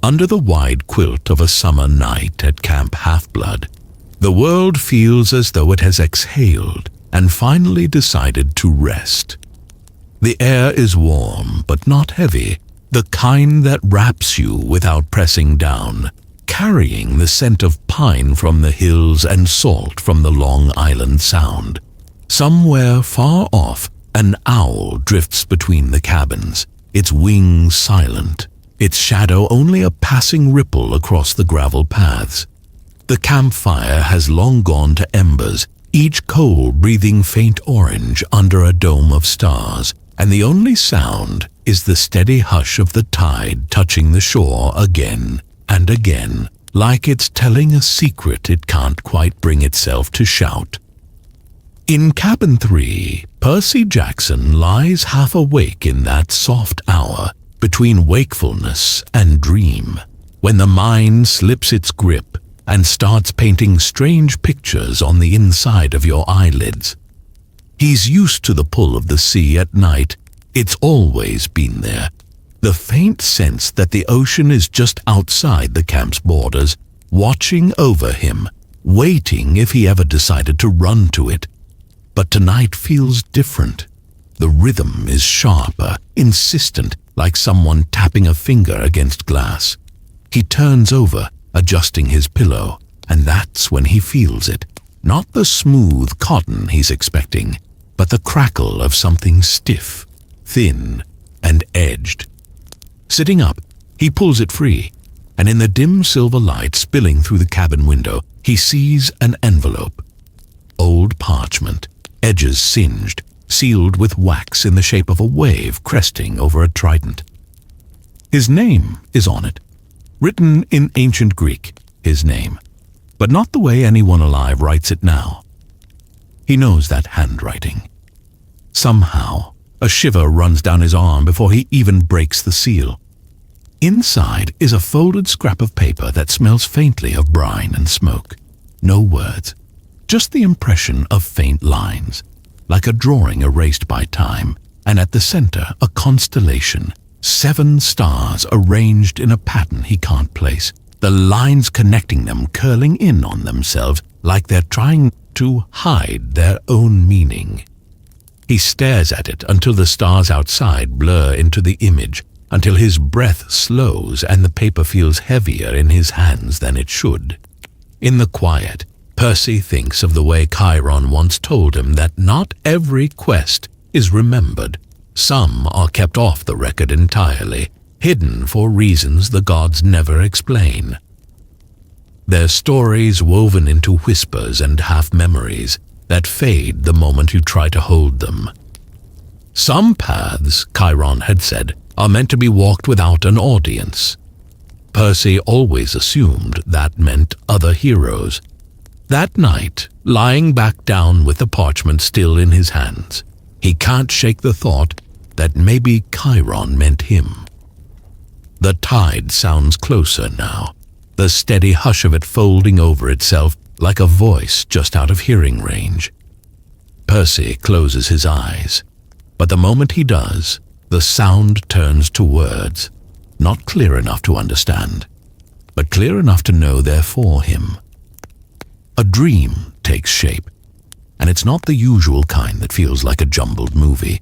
Under the wide quilt of a summer night at Camp Half-Blood, the world feels as though it has exhaled and finally decided to rest. The air is warm but not heavy, the kind that wraps you without pressing down, carrying the scent of pine from the hills and salt from the Long Island Sound. Somewhere far off, an owl drifts between the cabins, its wings silent, its shadow only a passing ripple across the gravel paths. The campfire has long gone to embers, each coal breathing faint orange under a dome of stars, and the only sound is the steady hush of the tide touching the shore again and again, like it's telling a secret it can't quite bring itself to shout. In Cabin 3, Percy Jackson lies half awake in that soft hour between wakefulness and dream, when the mind slips its grip and starts painting strange pictures on the inside of your eyelids. He's used to the pull of the sea at night. It's always been there. The faint sense that the ocean is just outside the camp's borders, watching over him, waiting if he ever decided to run to it. But tonight feels different. The rhythm is sharper, insistent, like someone tapping a finger against glass. He turns over, adjusting his pillow, and that's when he feels it. Not the smooth cotton he's expecting, but the crackle of something stiff, thin, and edged. Sitting up, he pulls it free, and in the dim silver light spilling through the cabin window, he sees an envelope. Old parchment, edges singed, sealed with wax in the shape of a wave cresting over a trident. His name is on it, written in ancient Greek, his name, but not the way anyone alive writes it now. He knows that handwriting. Somehow, a shiver runs down his arm before he even breaks the seal. Inside is a folded scrap of paper that smells faintly of brine and smoke. No words, just the impression of faint lines, like a drawing erased by time, and at the center a constellation, 7 stars arranged in a pattern he can't place, the lines connecting them curling in on themselves like they're trying to hide their own meaning. He stares at it until the stars outside blur into the image, until his breath slows and the paper feels heavier in his hands than it should. In the quiet, Percy thinks of the way Chiron once told him that not every quest is remembered. Some are kept off the record entirely, hidden for reasons the gods never explain. Their stories woven into whispers and half-memories that fade the moment you try to hold them. Some paths, Chiron had said, are meant to be walked without an audience. Percy always assumed that meant other heroes. That night, lying back down with the parchment still in his hands, he can't shake the thought that maybe Chiron meant him. The tide sounds closer now, the steady hush of it folding over itself like a voice just out of hearing range. Percy closes his eyes, but the moment he does, the sound turns to words, not clear enough to understand, but clear enough to know they're for him. A dream takes shape, and it's not the usual kind that feels like a jumbled movie.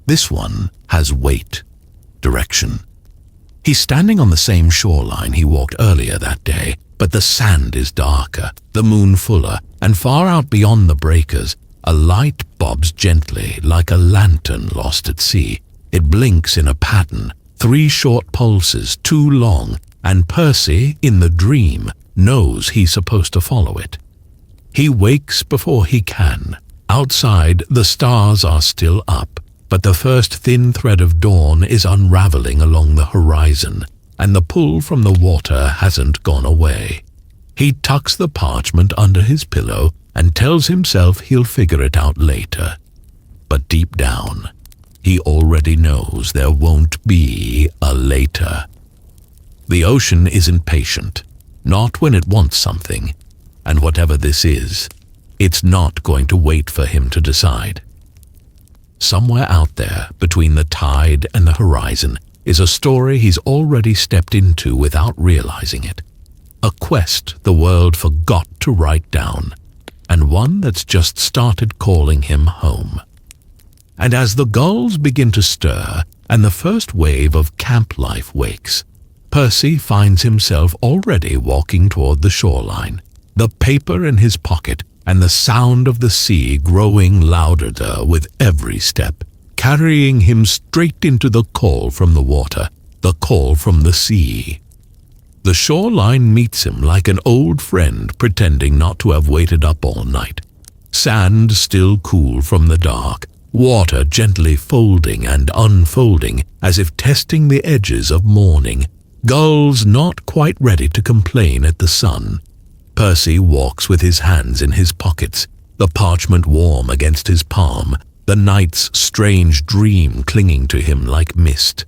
This one has weight, direction. He's standing on the same shoreline he walked earlier that day, but the sand is darker, the moon fuller, and far out beyond the breakers, a light bobs gently like a lantern lost at sea. It blinks in a pattern, 3 short pulses, 2 long, and Percy, in the dream, knows he's supposed to follow it. He wakes before he can. Outside, the stars are still up, but the first thin thread of dawn is unraveling along the horizon, and the pull from the water hasn't gone away. He tucks the parchment under his pillow and tells himself he'll figure it out later. But deep down, he already knows there won't be a later. The ocean isn't patient, not when it wants something, and whatever this is, it's not going to wait for him to decide. Somewhere out there, between the tide and the horizon, is a story he's already stepped into without realizing it. A quest the world forgot to write down, and one that's just started calling him home. And as the gulls begin to stir and the first wave of camp life wakes, Percy finds himself already walking toward the shoreline, the paper in his pocket and the sound of the sea growing louder with every step, carrying him straight into the call from the water, the call from the sea. The shoreline meets him like an old friend pretending not to have waited up all night. Sand still cool from the dark, water gently folding and unfolding as if testing the edges of morning, gulls not quite ready to complain at the sun. Percy walks with his hands in his pockets, the parchment warm against his palm, the night's strange dream clinging to him like mist.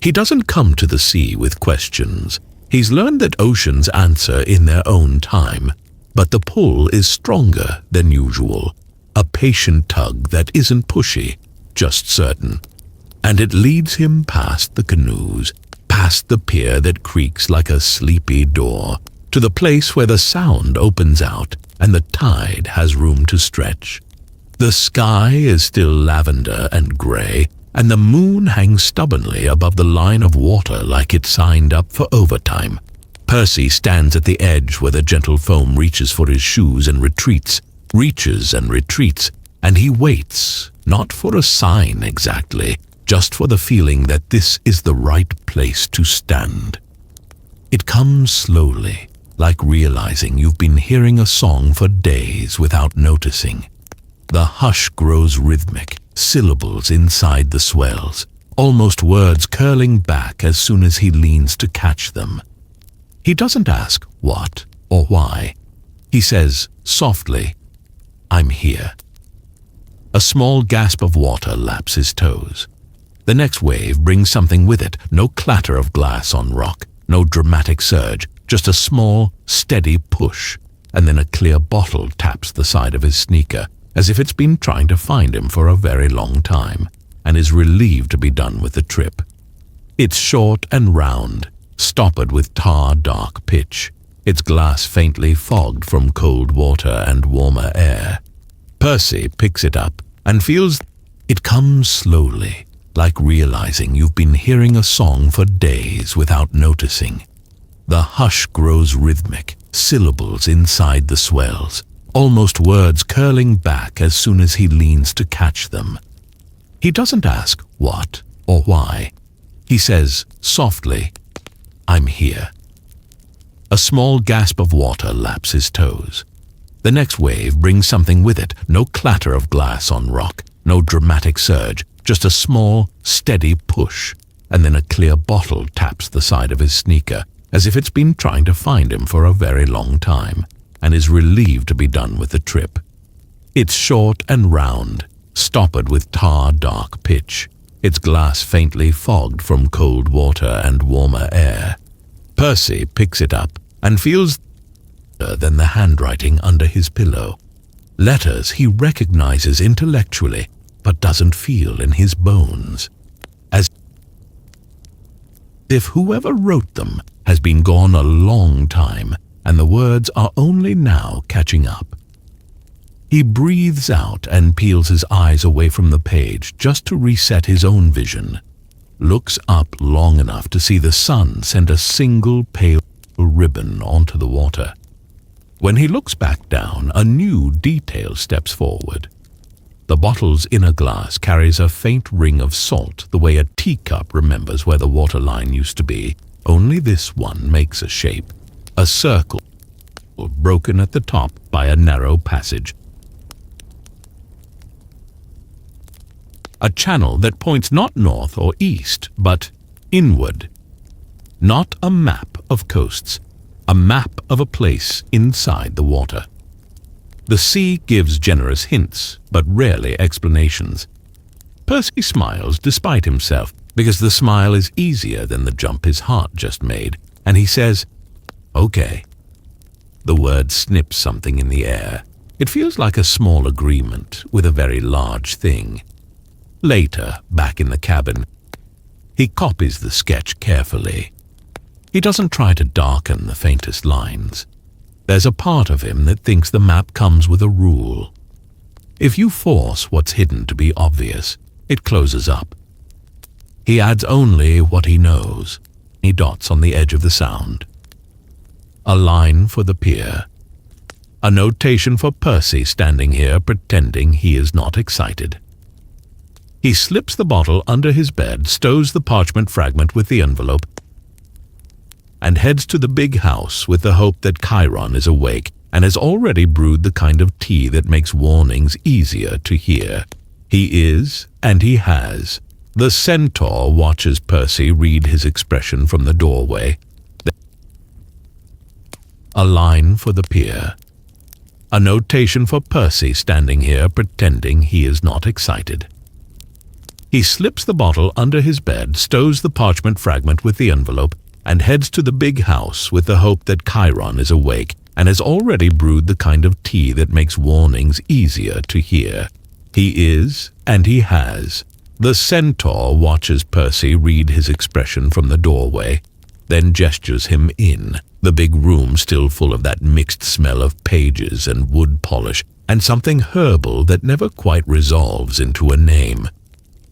He doesn't come to the sea with questions. He's learned that oceans answer in their own time, but the pull is stronger than usual, a patient tug that isn't pushy, just certain. And it leads him past the canoes, past the pier that creaks like a sleepy door, to the place where the sound opens out and the tide has room to stretch. The sky is still lavender and gray, and the moon hangs stubbornly above the line of water like it signed up for overtime. Percy stands at the edge where the gentle foam reaches for his shoes and retreats, reaches and retreats, and he waits, not for a sign exactly, just for the feeling that this is the right place to stand. It comes slowly, like realizing you've been hearing a song for days without noticing. The hush grows rhythmic, syllables inside the swells, almost words curling back as soon as he leans to catch them. He doesn't ask what or why. He says softly, "I'm here." A small gasp of water laps his toes. The next wave brings something with it, no clatter of glass on rock, no dramatic surge, just a small, steady push, and then a clear bottle taps the side of his sneaker, as if it's been trying to find him for a very long time, and is relieved to be done with the trip. It's short and round, stoppered with tar-dark pitch, its glass faintly fogged from cold water and warmer air. Percy picks it up and feels it comes slowly, like realizing you've been hearing a song for days without noticing. The hush grows rhythmic, syllables inside the swells, almost words curling back as soon as he leans to catch them. He doesn't ask what or why. He says softly, "I'm here." A small gasp of water laps his toes. The next wave brings something with it, no clatter of glass on rock, no dramatic surge, just a small, steady push, and then a clear bottle taps the side of his sneaker, as if it's been trying to find him for a very long time, and is relieved to be done with the trip. It's short and round, stoppered with tar-dark pitch, its glass faintly fogged from cold water and warmer air. Percy picks it up and feels than the handwriting under his pillow. Letters he recognizes intellectually, but doesn't feel in his bones. As if whoever wrote them has been gone a long time, and the words are only now catching up. He breathes out and peels his eyes away from the page just to reset his own vision. Looks up long enough to see the sun send a single pale ribbon onto the water. When he looks back down, a new detail steps forward. The bottle's inner glass carries a faint ring of salt, the way a teacup remembers where the water line used to be, only this one makes a shape. A circle, broken at the top by a narrow passage. A channel that points not north or east, but inward. Not a map of coasts, a map of a place inside the water. The sea gives generous hints, but rarely explanations. Percy smiles despite himself, because the smile is easier than the jump his heart just made, and he says, "Okay." The word snips something in the air. It feels like a small agreement with a very large thing. Later, back in the cabin, He copies the sketch carefully. He doesn't try to darken the faintest lines. There's a part of him that thinks the map comes with a rule. If you force what's hidden to be obvious, it closes up. He adds only what he knows. He dots on the edge of the sound. A line for the pier. A notation for Percy standing here pretending he is not excited. He slips the bottle under his bed, stows the parchment fragment with the envelope, and heads to the big house with the hope that Chiron is awake and has already brewed the kind of tea that makes warnings easier to hear. He is, and he has. The centaur watches Percy read his expression from the doorway. A line for the pier. A notation for Percy standing here pretending he is not excited. He slips the bottle under his bed, stows the parchment fragment with the envelope, and heads to the big house with the hope that Chiron is awake and has already brewed the kind of tea that makes warnings easier to hear. He is, and he has. The centaur watches Percy read his expression from the doorway, then gestures him in, the big room still full of that mixed smell of pages and wood polish, and something herbal that never quite resolves into a name.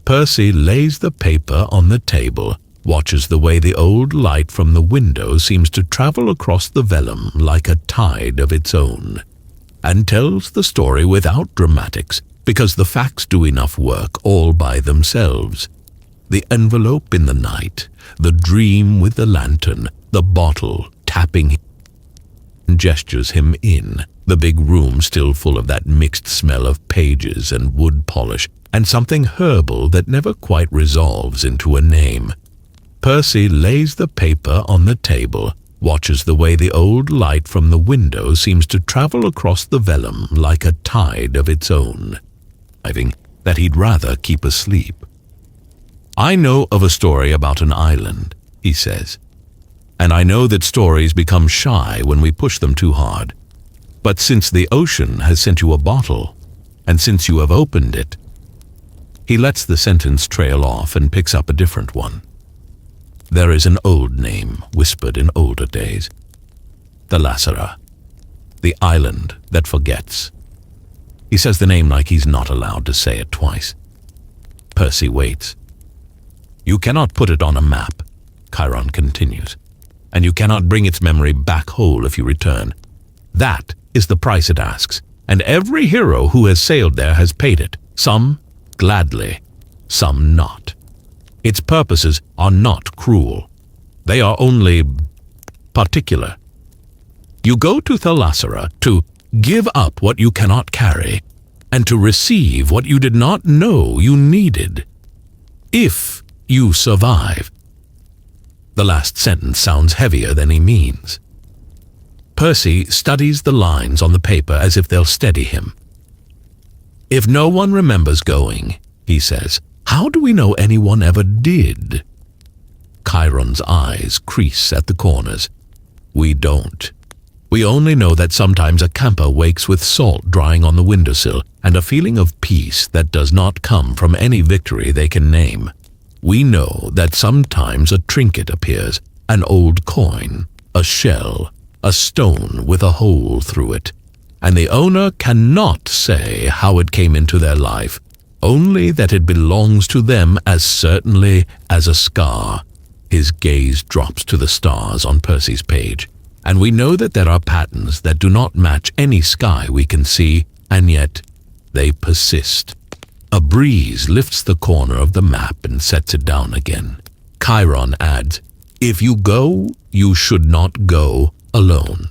Percy lays the paper on the table, watches the way the old light from the window seems to travel across the vellum like a tide of its own, and tells the story without dramatics, because the facts do enough work all by themselves. The envelope in the night, the dream with the lantern, the bottle tapping gestures him in, the big room still full of that mixed smell of pages and wood polish, and something herbal that never quite resolves into a name. Percy lays the paper on the table, watches the way the old light from the window seems to travel across the vellum like a tide of its own, that he'd rather keep asleep. I know of a story about an island, he says, and I know that stories become shy when we push them too hard. But since the ocean has sent you a bottle, and since you have opened it, he lets the sentence trail off and picks up a different one. There is an old name whispered in older days. Thalassara, the island that forgets. He says the name like he's not allowed to say it twice. Percy waits. You cannot put it on a map, Chiron continues, and you cannot bring its memory back whole if you return. That is the price it asks, and every hero who has sailed there has paid it, some gladly, some not. Its purposes are not cruel. They are only particular. You go to Thalassara to give up what you cannot carry, and to receive what you did not know you needed. If you survive. The last sentence sounds heavier than he means. Percy studies the lines on the paper as if they'll steady him. If no one remembers going, he says, how do we know anyone ever did? Chiron's eyes crease at the corners. We don't. We only know that sometimes a camper wakes with salt drying on the windowsill and a feeling of peace that does not come from any victory they can name. We know that sometimes a trinket appears, an old coin, a shell, a stone with a hole through it, and the owner cannot say how it came into their life, only that it belongs to them as certainly as a scar. His gaze drops to the stars on Percy's page, and we know that there are patterns that do not match any sky we can see, and yet they persist. A breeze lifts the corner of the map and sets it down again. Chiron adds, if you go, you should not go alone.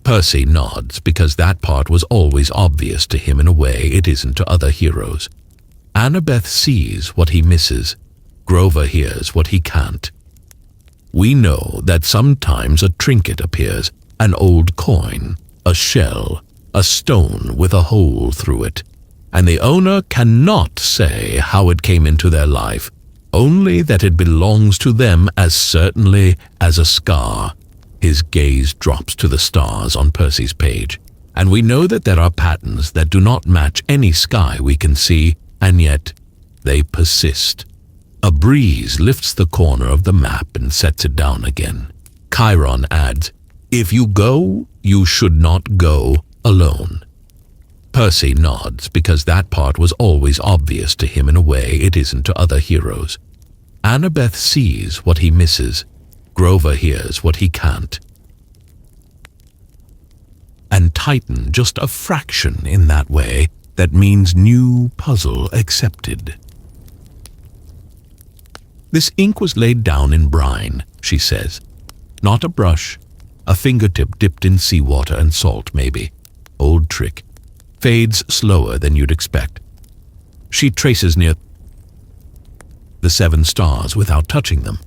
Percy nods because that part was always obvious to him in a way it isn't to other heroes. Annabeth sees what he misses. Grover hears what he can't. We know that sometimes a trinket appears, an old coin, a shell, a stone with a hole through it, and the owner cannot say how it came into their life, only that it belongs to them as certainly as a scar. His gaze drops to the stars on Percy's page, and we know that there are patterns that do not match any sky we can see, and yet they persist. A breeze lifts the corner of the map and sets it down again. Chiron adds, "If you go, you should not go alone." Percy nods, because that part was always obvious to him in a way it isn't to other heroes. Annabeth sees what he misses. Grover hears what he can't. And tighten just a fraction in that way, that means new puzzle accepted. "This ink was laid down in brine," she says. "Not a brush. A fingertip dipped in seawater and salt, maybe. Old trick. Fades slower than you'd expect." She traces near the 7 stars without touching them.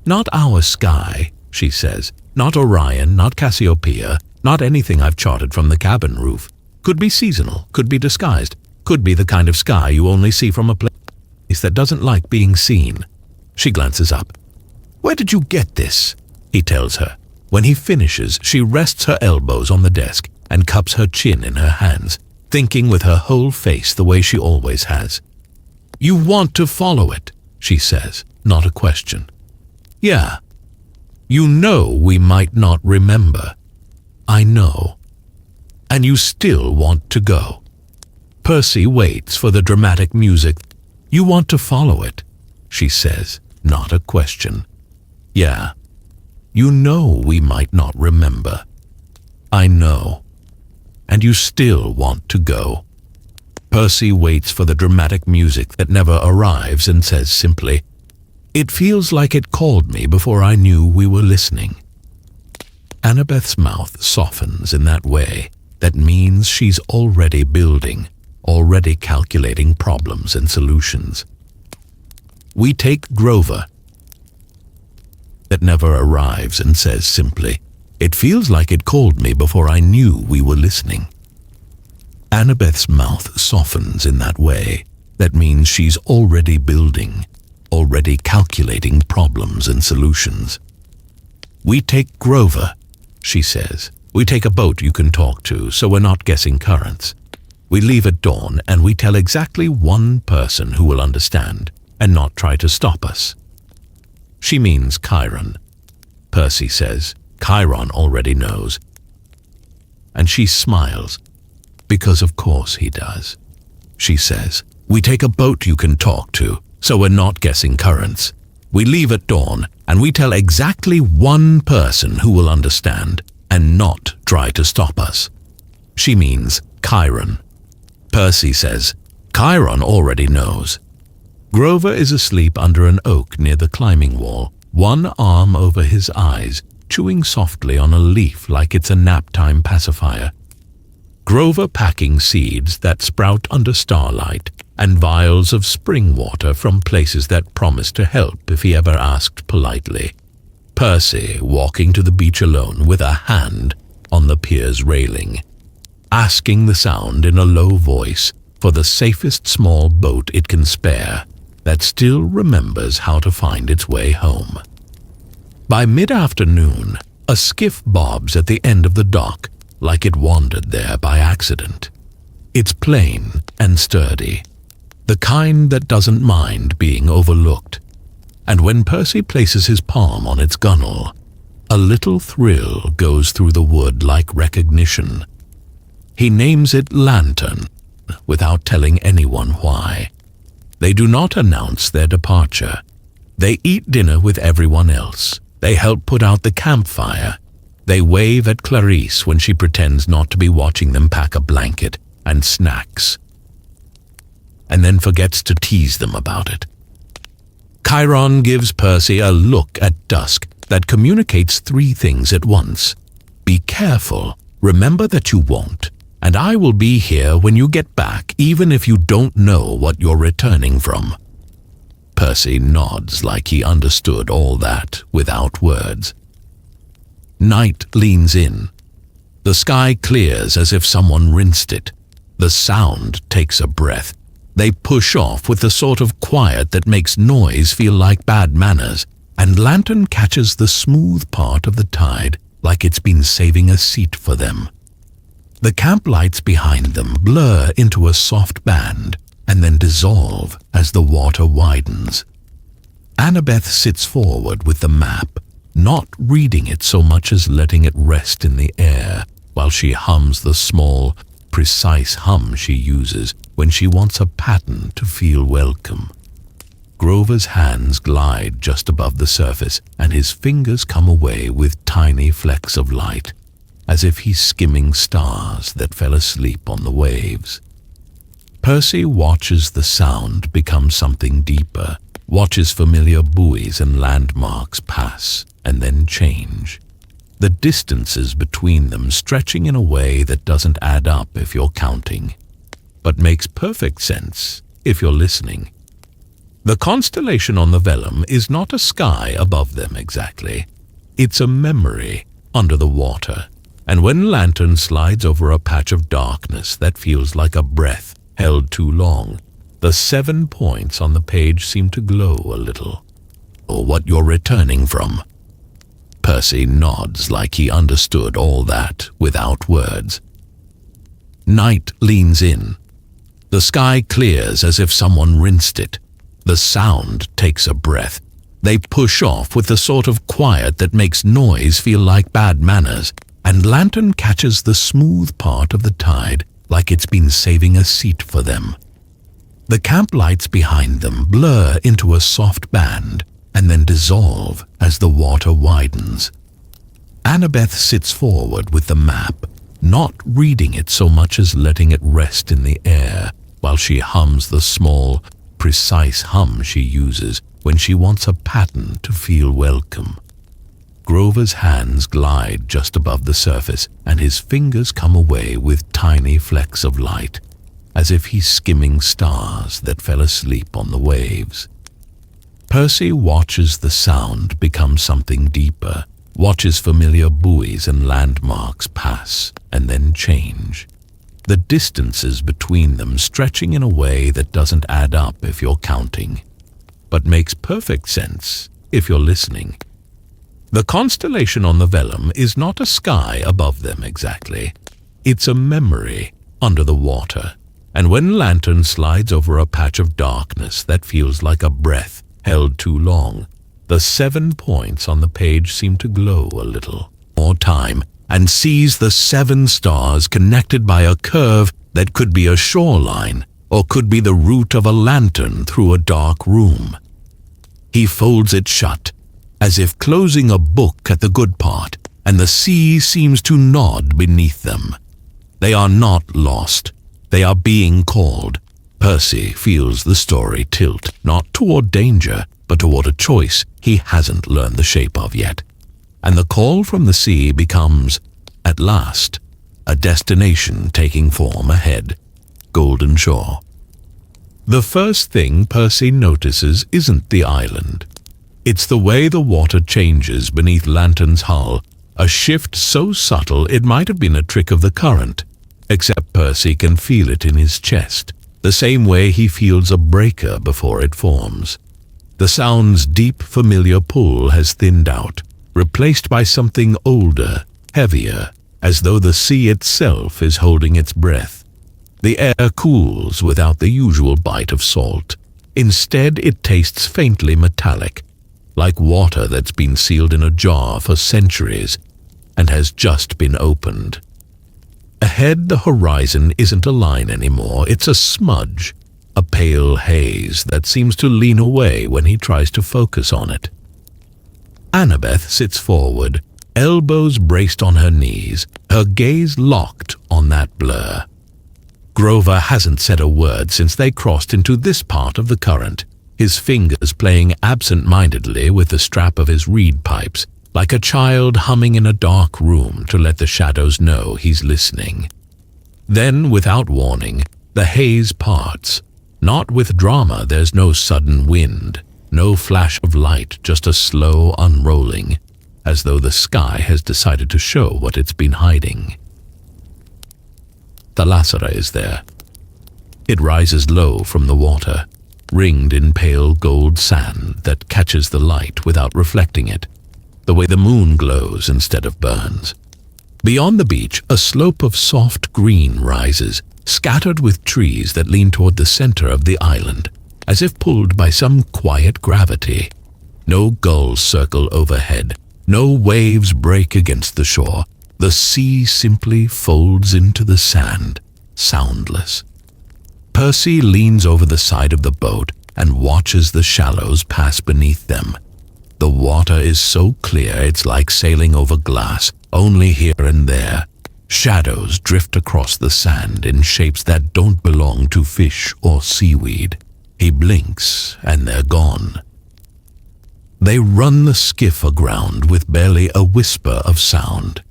"Not our sky," she says. "Not Orion, not Cassiopeia, not anything I've charted from the cabin roof. Could be seasonal, could be disguised, could be the kind of sky you only see from a place that doesn't like being seen." She glances up. "Where did you get this?" he tells her. When he finishes, she rests her elbows on the desk and cups her chin in her hands, thinking with her whole face the way she always has. "You want to follow it," she says, not a question. "Yeah. You know we might not remember." "I know. And you still want to go." Percy waits for the dramatic music. "You want to follow it," she says, not a question. "Yeah. You know we might not remember." "I know. And you still want to go." Percy waits for the dramatic music that never arrives and says simply, "It feels like it called me before I knew we were listening." Annabeth's mouth softens in that way that means she's already building, already calculating problems and solutions. "We take Grover." That never arrives and says simply, "It feels like it called me before I knew we were listening." Annabeth's mouth softens in that way that means she's already building, already calculating problems and solutions. "We take Grover," she says. "We take a boat you can talk to, so we're not guessing currents. We leave at dawn, and we tell exactly one person who will understand and not try to stop us." She means Chiron. Percy says, "Chiron already knows." And she smiles, because of course he does. She says, "We take a boat you can talk to, so we're not guessing currents. We leave at dawn, and we tell exactly one person who will understand and not try to stop us." She means Chiron. Percy says, "Chiron already knows." Grover is asleep under an oak near the climbing wall, one arm over his eyes, chewing softly on a leaf like it's a nap-time pacifier. Grover packing seeds that sprout under starlight and vials of spring water from places that promise to help if he ever asked politely. Percy walking to the beach alone with a hand on the pier's railing, asking the sound in a low voice for the safest small boat it can spare that still remembers how to find its way home. By mid-afternoon, a skiff bobs at the end of the dock like it wandered there by accident. It's plain and sturdy, the kind that doesn't mind being overlooked. And when Percy places his palm on its gunwale, a little thrill goes through the wood like recognition. He names it Lantern, without telling anyone why. They do not announce their departure. They eat dinner with everyone else. They help put out the campfire. They wave at Clarice when she pretends not to be watching them pack a blanket and snacks, and then forgets to tease them about it. Chiron gives Percy a look at dusk that communicates 3 things at once. Be careful, remember that you won't, and I will be here when you get back, even if you don't know what you're returning from. Percy nods like he understood all that without words. Night leans in. The sky clears as if someone rinsed it. The sound takes a breath. They push off with the sort of quiet that makes noise feel like bad manners, and Lantern catches the smooth part of the tide like it's been saving a seat for them. The camp lights behind them blur into a soft band and then dissolve as the water widens. Annabeth sits forward with the map, not reading it so much as letting it rest in the air while she hums the small, precise hum she uses when she wants a pattern to feel welcome. Grover's hands glide just above the surface, and his fingers come away with tiny flecks of light, as if he's skimming stars that fell asleep on the waves. Percy watches the sound become something deeper, watches familiar buoys and landmarks pass and then change, the distances between them stretching in a way that doesn't add up if you're counting, but makes perfect sense if you're listening. The constellation on the vellum is not a sky above them exactly. It's a memory under the water, and when Lantern slides over a patch of darkness that feels like a breath held too long, the 7 points on the page seem to glow a little. Or what you're returning from. Percy nods like he understood all that without words. Night leans in. The sky clears as if someone rinsed it. The sound takes a breath. They push off with the sort of quiet that makes noise feel like bad manners, and Lantern catches the smooth part of the tide like it's been saving a seat for them. The camp lights behind them blur into a soft band and then dissolve as the water widens. Annabeth sits forward with the map, not reading it so much as letting it rest in the air while she hums the small, precise hum she uses when she wants a pattern to feel welcome. Grover's hands glide just above the surface, and his fingers come away with tiny flecks of light, as if he's skimming stars that fell asleep on the waves. Percy watches the sound become something deeper, watches familiar buoys and landmarks pass and then change, the distances between them stretching in a way that doesn't add up if you're counting, but makes perfect sense if you're listening. The constellation on the vellum is not a sky above them exactly. It's a memory under the water, and when Lantern slides over a patch of darkness that feels like a breath held too long, the 7 points on the page seem to glow a little more time, and sees the 7 stars connected by a curve that could be a shoreline or could be the root of a lantern through a dark room. He folds it shut, as if closing a book at the good part, and the sea seems to nod beneath them. They are not lost. They are being called. Percy feels the story tilt, not toward danger, but toward a choice he hasn't learned the shape of yet. And the call from the sea becomes, at last, a destination taking form ahead, Golden Shore. The first thing Percy notices isn't the island. It's the way the water changes beneath Lantern's hull, a shift so subtle it might have been a trick of the current, except Percy can feel it in his chest, the same way he feels a breaker before it forms. The sound's deep, familiar pull has thinned out, replaced by something older, heavier, as though the sea itself is holding its breath. The air cools without the usual bite of salt. Instead, it tastes faintly metallic, like water that's been sealed in a jar for centuries and has just been opened. Ahead, the horizon isn't a line anymore, it's a smudge, a pale haze that seems to lean away when he tries to focus on it. Annabeth sits forward, elbows braced on her knees, her gaze locked on that blur. Grover hasn't said a word since they crossed into this part of the current, his fingers playing absent-mindedly with the strap of his reed pipes, like a child humming in a dark room to let the shadows know he's listening. Then, without warning, the haze parts. Not with drama, there's no sudden wind, no flash of light, just a slow unrolling, as though the sky has decided to show what it's been hiding. Thalasara is there. It rises low from the water, ringed in pale gold sand that catches the light without reflecting it, the way the moon glows instead of burns. Beyond the beach, a slope of soft green rises, scattered with trees that lean toward the center of the island, as if pulled by some quiet gravity. No gulls circle overhead. No waves break against the shore. The sea simply folds into the sand, soundless. Percy leans over the side of the boat and watches the shallows pass beneath them. The water is so clear it's like sailing over glass, only here and there. Shadows drift across the sand in shapes that don't belong to fish or seaweed. He blinks and they're gone. They run the skiff aground with barely a whisper of sound.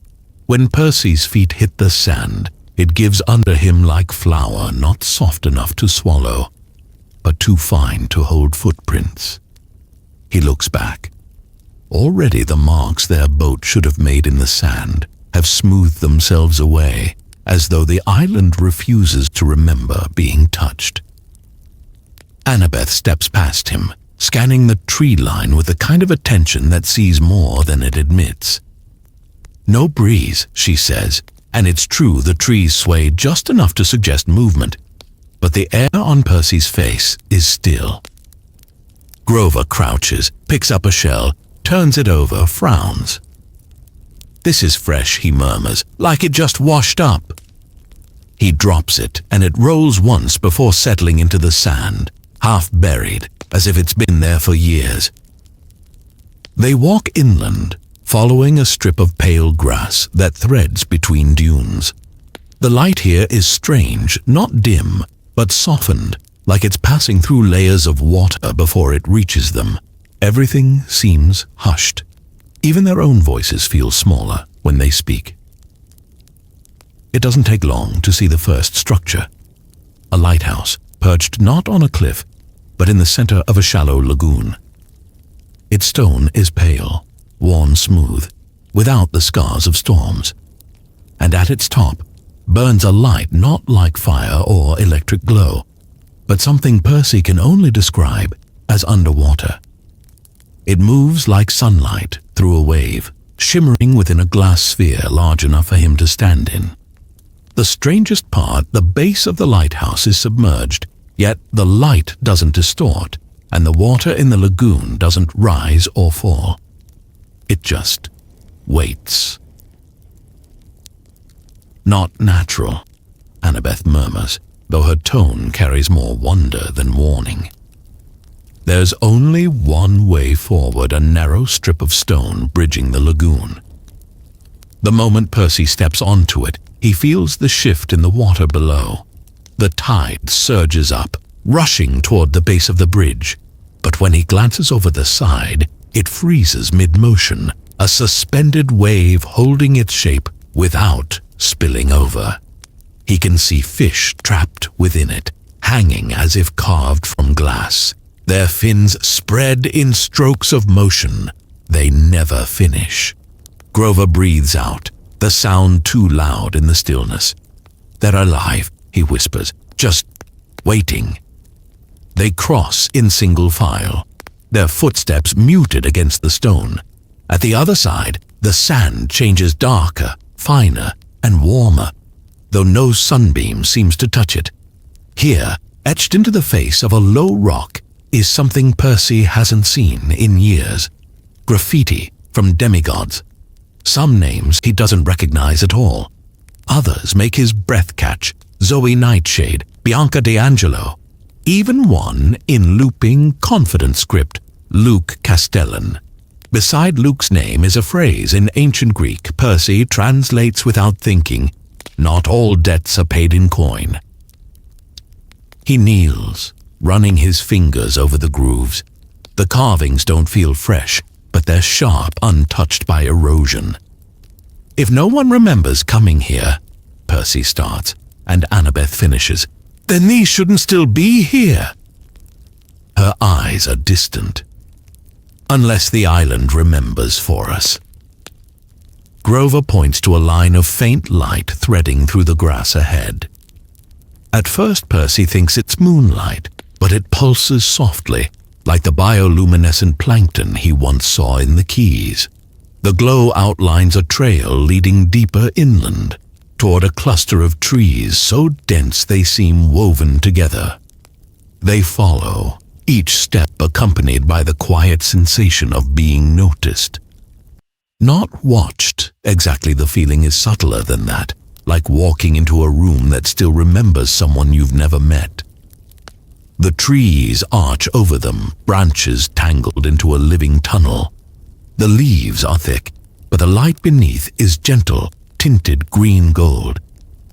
When Percy's feet hit the sand, it gives under him like flour not soft enough to swallow, but too fine to hold footprints. He looks back. Already the marks their boat should have made in the sand have smoothed themselves away, as though the island refuses to remember being touched. Annabeth steps past him, scanning the tree line with the kind of attention that sees more than it admits. "No breeze," she says, and it's true the trees sway just enough to suggest movement, but the air on Percy's face is still. Grover crouches, picks up a shell, turns it over, frowns. "This is fresh," he murmurs, "like it just washed up." He drops it, and it rolls once before settling into the sand, half buried, as if it's been there for years. They walk inland, following a strip of pale grass that threads between dunes. The light here is strange, not dim, but softened, like it's passing through layers of water before it reaches them. Everything seems hushed. Even their own voices feel smaller when they speak. It doesn't take long to see the first structure. A lighthouse, perched not on a cliff, but in the center of a shallow lagoon. Its stone is pale, worn smooth, without the scars of storms. And at its top burns a light not like fire or electric glow, but something Percy can only describe as underwater. It moves like sunlight through a wave, shimmering within a glass sphere large enough for him to stand in. The strangest part, the base of the lighthouse is submerged, yet the light doesn't distort, and the water in the lagoon doesn't rise or fall. It just waits. "Not natural," Annabeth murmurs, though her tone carries more wonder than warning. There's only one way forward, a narrow strip of stone bridging the lagoon. The moment Percy steps onto it, he feels the shift in the water below. The tide surges up, rushing toward the base of the bridge, but when he glances over the side, it freezes mid-motion, a suspended wave holding its shape without spilling over. He can see fish trapped within it, hanging as if carved from glass. Their fins spread in strokes of motion. They never finish. Grover breathes out, the sound too loud in the stillness. "They're alive," he whispers, "just waiting." They cross in single file, their footsteps muted against the stone. At the other side, the sand changes darker, finer, and warmer, though no sunbeam seems to touch it. Here, etched into the face of a low rock, is something Percy hasn't seen in years. Graffiti from demigods. Some names he doesn't recognize at all. Others make his breath catch. Zoe Nightshade, Bianca D'Angelo. Even one in looping, confident script, Luke Castellan. Beside Luke's name is a phrase in ancient Greek Percy translates without thinking. Not all debts are paid in coin. He kneels, running his fingers over the grooves. The carvings don't feel fresh, but they're sharp, untouched by erosion. "If no one remembers coming here," Percy starts, and Annabeth finishes, "then these shouldn't still be here." Her eyes are distant. "Unless the island remembers for us." Grover points to a line of faint light threading through the grass ahead. At first Percy thinks it's moonlight, but it pulses softly, like the bioluminescent plankton he once saw in the Keys. The glow outlines a trail leading deeper inland, toward a cluster of trees so dense they seem woven together. They follow, each step accompanied by the quiet sensation of being noticed. Not watched. Exactly, the feeling is subtler than that, like walking into a room that still remembers someone you've never met. The trees arch over them, branches tangled into a living tunnel. The leaves are thick, but the light beneath is gentle, tinted green gold.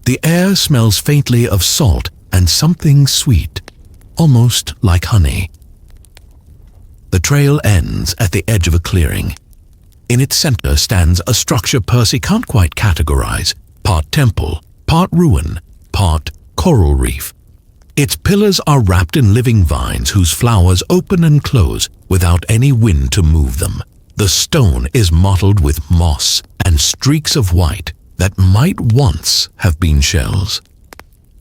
The air smells faintly of salt and something sweet, almost like honey. The trail ends at the edge of a clearing. In its center stands a structure Percy can't quite categorize, part temple, part ruin, part coral reef. Its pillars are wrapped in living vines whose flowers open and close without any wind to move them. The stone is mottled with moss and streaks of white that might once have been shells.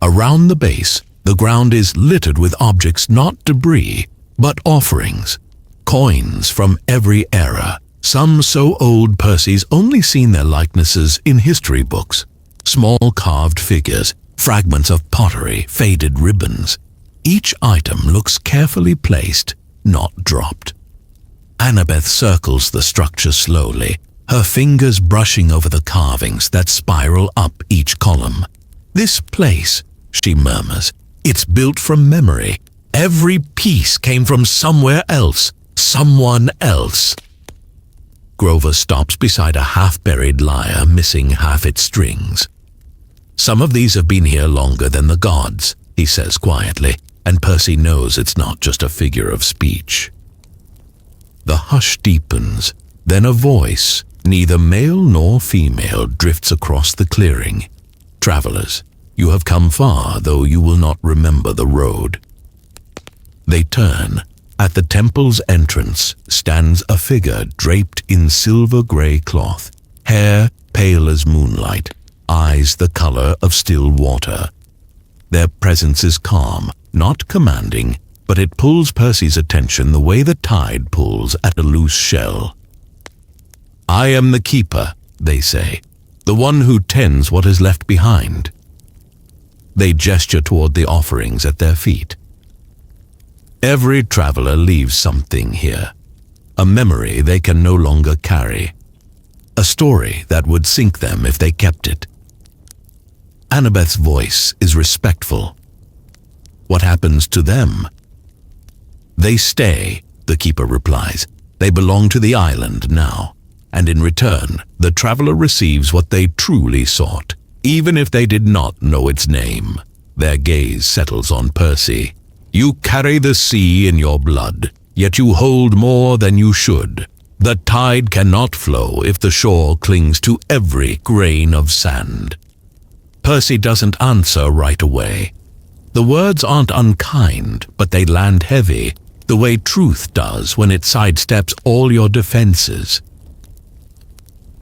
Around the base, the ground is littered with objects not debris, but offerings. Coins from every era, some so old Percy's only seen their likenesses in history books. Small carved figures, fragments of pottery, faded ribbons. Each item looks carefully placed, not dropped. Annabeth circles the structure slowly, her fingers brushing over the carvings that spiral up each column. "This place," she murmurs, "it's built from memory. Every piece came from somewhere else, someone else." Grover stops beside a half-buried lyre missing half its strings. "Some of these have been here longer than the gods," he says quietly, and Percy knows it's not just a figure of speech. The hush deepens, then a voice, neither male nor female, drifts across the clearing. "Travelers, you have come far, though you will not remember the road." They turn. At the temple's entrance stands a figure draped in silver-gray cloth, hair pale as moonlight, eyes the color of still water. Their presence is calm, not commanding, but it pulls Percy's attention the way the tide pulls at a loose shell. "I am the keeper," they say, "the one who tends what is left behind." They gesture toward the offerings at their feet. Every traveler leaves something here, a memory they can no longer carry, a story that would sink them if they kept it. Annabeth's voice is respectful. "What happens to them?" "They stay," the keeper replies. "They belong to the island now, and in return, the traveler receives what they truly sought, even if they did not know its name." Their gaze settles on Percy. "You carry the sea in your blood, yet you hold more than you should. The tide cannot flow if the shore clings to every grain of sand." Percy doesn't answer right away. The words aren't unkind, but they land heavy, the way truth does when it sidesteps all your defenses.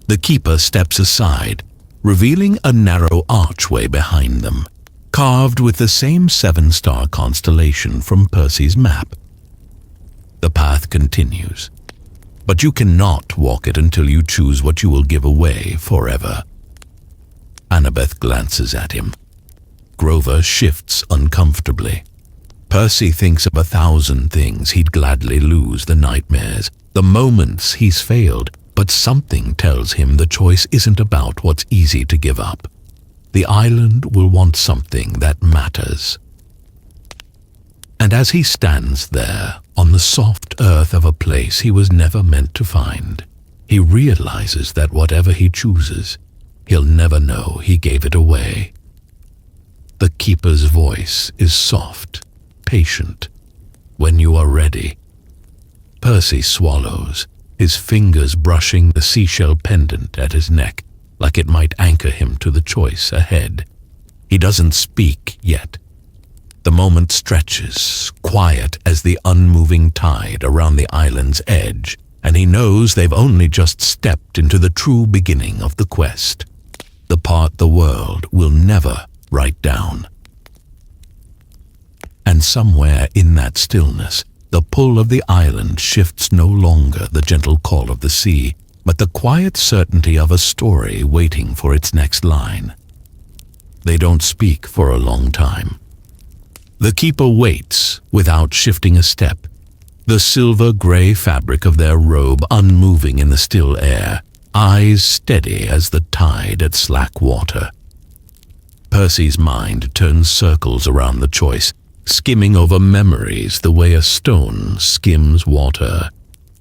The keeper steps aside, revealing a narrow archway behind them, carved with the same 7-star constellation from Percy's map. The path continues, but you cannot walk it until you choose what you will give away forever. Annabeth glances at him. Grover shifts uncomfortably. Percy thinks of 1,000 things he'd gladly lose, the nightmares, the moments he's failed, but something tells him the choice isn't about what's easy to give up. The island will want something that matters. And as he stands there, on the soft earth of a place he was never meant to find, he realizes that whatever he chooses, he'll never know he gave it away. The keeper's voice is soft, patient. "When you are ready." Percy swallows, his fingers brushing the seashell pendant at his neck, like it might anchor him to the choice ahead. He doesn't speak yet. The moment stretches, quiet as the unmoving tide around the island's edge, and he knows they've only just stepped into the true beginning of the quest, the part the world will never write down. And somewhere in that stillness, the pull of the island shifts no longer the gentle call of the sea, but the quiet certainty of a story waiting for its next line. They don't speak for a long time. The keeper waits without shifting a step, the silver-gray fabric of their robe unmoving in the still air, eyes steady as the tide at slack water. Percy's mind turns circles around the choice, skimming over memories the way a stone skims water,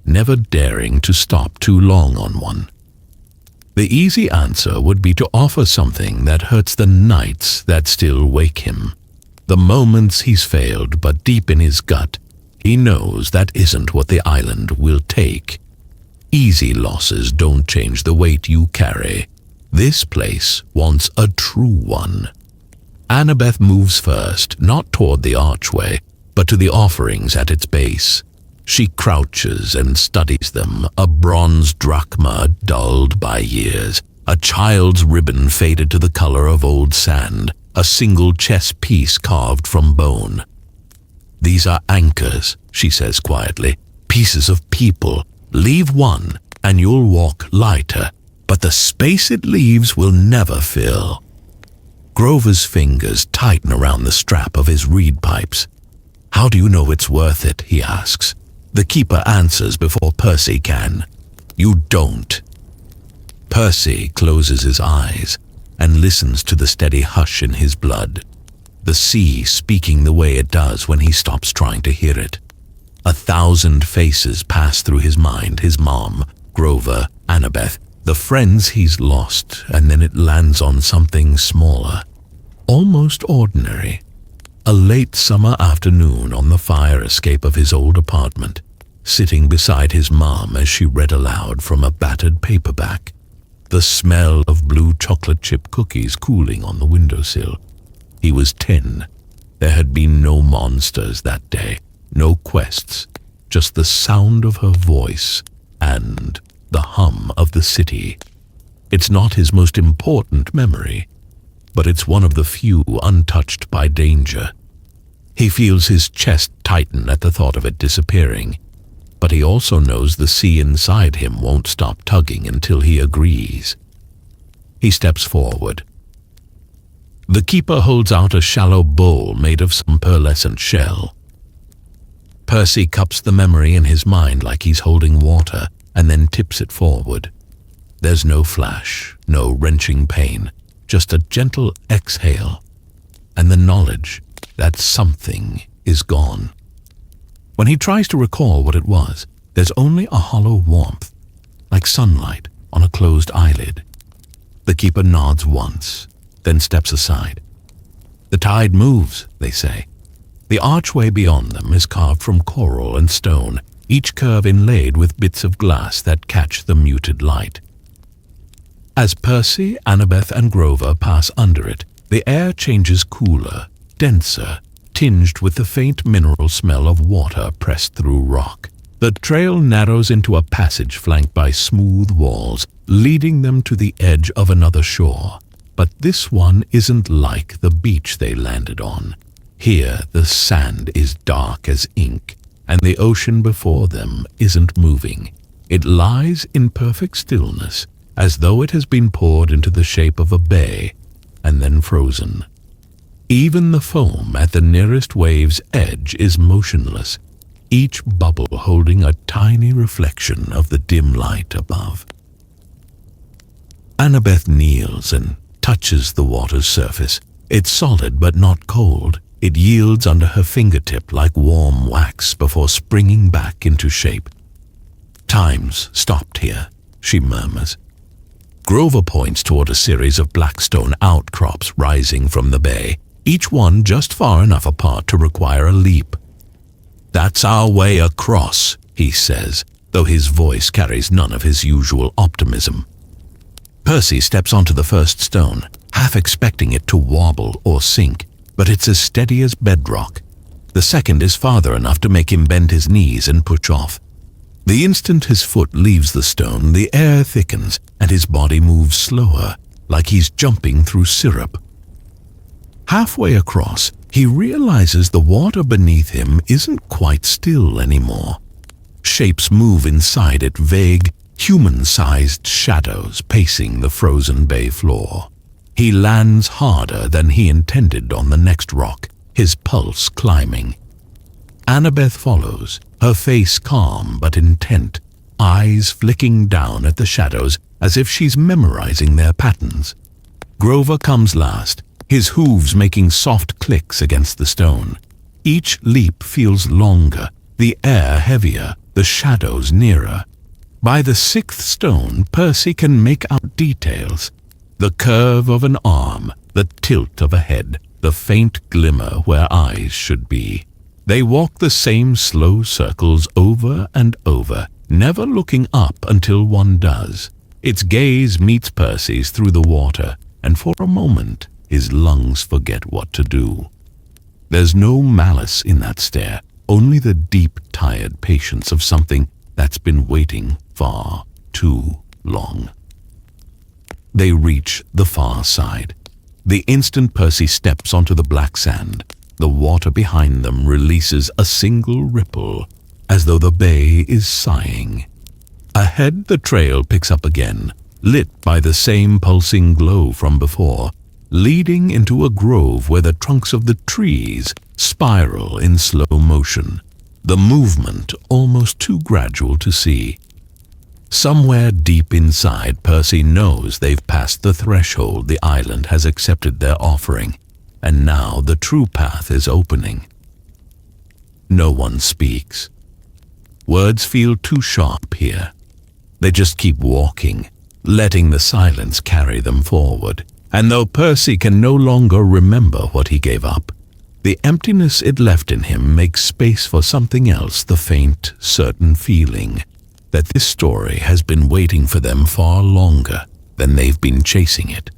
never daring to stop too long on one. The easy answer would be to offer something that hurts the nights that still wake him, the moments he's failed, but deep in his gut, he knows that isn't what the island will take. Easy losses don't change the weight you carry. This place wants a true one. Annabeth moves first, not toward the archway, but to the offerings at its base. She crouches and studies them, a bronze drachma dulled by years, a child's ribbon faded to the color of old sand, a single chess piece carved from bone. "These are anchors," she says quietly, "pieces of people. Leave one, and you'll walk lighter, but the space it leaves will never fill." Grover's fingers tighten around the strap of his reed pipes. "How do you know it's worth it?" he asks. The keeper answers before Percy can. "You don't." Percy closes his eyes and listens to the steady hush in his blood, the sea speaking the way it does when he stops trying to hear it. 1,000 faces pass through his mind, his mom, Grover, Annabeth, the friends he's lost, and then it lands on something smaller, almost ordinary. A late summer afternoon on the fire escape of his old apartment, sitting beside his mom as she read aloud from a battered paperback, the smell of blue chocolate chip cookies cooling on the windowsill. He was 10. There had been no monsters that day, no quests, just the sound of her voice and the hum of the city. It's not his most important memory, but it's one of the few untouched by danger. He feels his chest tighten at the thought of it disappearing, but he also knows the sea inside him won't stop tugging until he agrees. He steps forward. The keeper holds out a shallow bowl made of some pearlescent shell. Percy cups the memory in his mind like he's holding water, and then tips it forward. There's no flash, no wrenching pain, just a gentle exhale, and the knowledge that something is gone. When he tries to recall what it was, there's only a hollow warmth, like sunlight on a closed eyelid. The keeper nods once, then steps aside. The tide moves, they say. The archway beyond them is carved from coral and stone, each curve inlaid with bits of glass that catch the muted light. As Percy, Annabeth, and Grover pass under it, the air changes cooler, denser, tinged with the faint mineral smell of water pressed through rock. The trail narrows into a passage flanked by smooth walls, leading them to the edge of another shore. But this one isn't like the beach they landed on. Here the sand is dark as ink, and the ocean before them isn't moving. It lies in perfect stillness, as though it has been poured into the shape of a bay and then frozen. Even the foam at the nearest wave's edge is motionless, each bubble holding a tiny reflection of the dim light above. Annabeth kneels and touches the water's surface. It's solid but not cold. It yields under her fingertip like warm wax before springing back into shape. "Time's stopped here," she murmurs. Grover points toward a series of black stone outcrops rising from the bay, each one just far enough apart to require a leap. "That's our way across," he says, though his voice carries none of his usual optimism. Percy steps onto the first stone, half expecting it to wobble or sink, but it's as steady as bedrock. The second is farther enough to make him bend his knees and push off. The instant his foot leaves the stone, the air thickens, and his body moves slower, like he's jumping through syrup. Halfway across, he realizes the water beneath him isn't quite still anymore. Shapes move inside it, vague, human-sized shadows pacing the frozen bay floor. He lands harder than he intended on the next rock, his pulse climbing. Annabeth follows, her face calm but intent, eyes flicking down at the shadows as if she's memorizing their patterns. Grover comes last, his hooves making soft clicks against the stone. Each leap feels longer, the air heavier, the shadows nearer. By the sixth stone, Percy can make out details. The curve of an arm, the tilt of a head, the faint glimmer where eyes should be. They walk the same slow circles over and over, never looking up until one does. Its gaze meets Percy's through the water, and for a moment his lungs forget what to do. There's no malice in that stare, only the deep, tired patience of something that's been waiting far too long. They reach the far side. The instant Percy steps onto the black sand, the water behind them releases a single ripple, as though the bay is sighing. Ahead, the trail picks up again, lit by the same pulsing glow from before, leading into a grove where the trunks of the trees spiral in slow motion, the movement almost too gradual to see. Somewhere deep inside, Percy knows they've passed the threshold the island has accepted their offering, and now the true path is opening. No one speaks. Words feel too sharp here. They just keep walking, letting the silence carry them forward. And though Percy can no longer remember what he gave up, the emptiness it left in him makes space for something else, the faint, certain feeling that this story has been waiting for them far longer than they've been chasing it.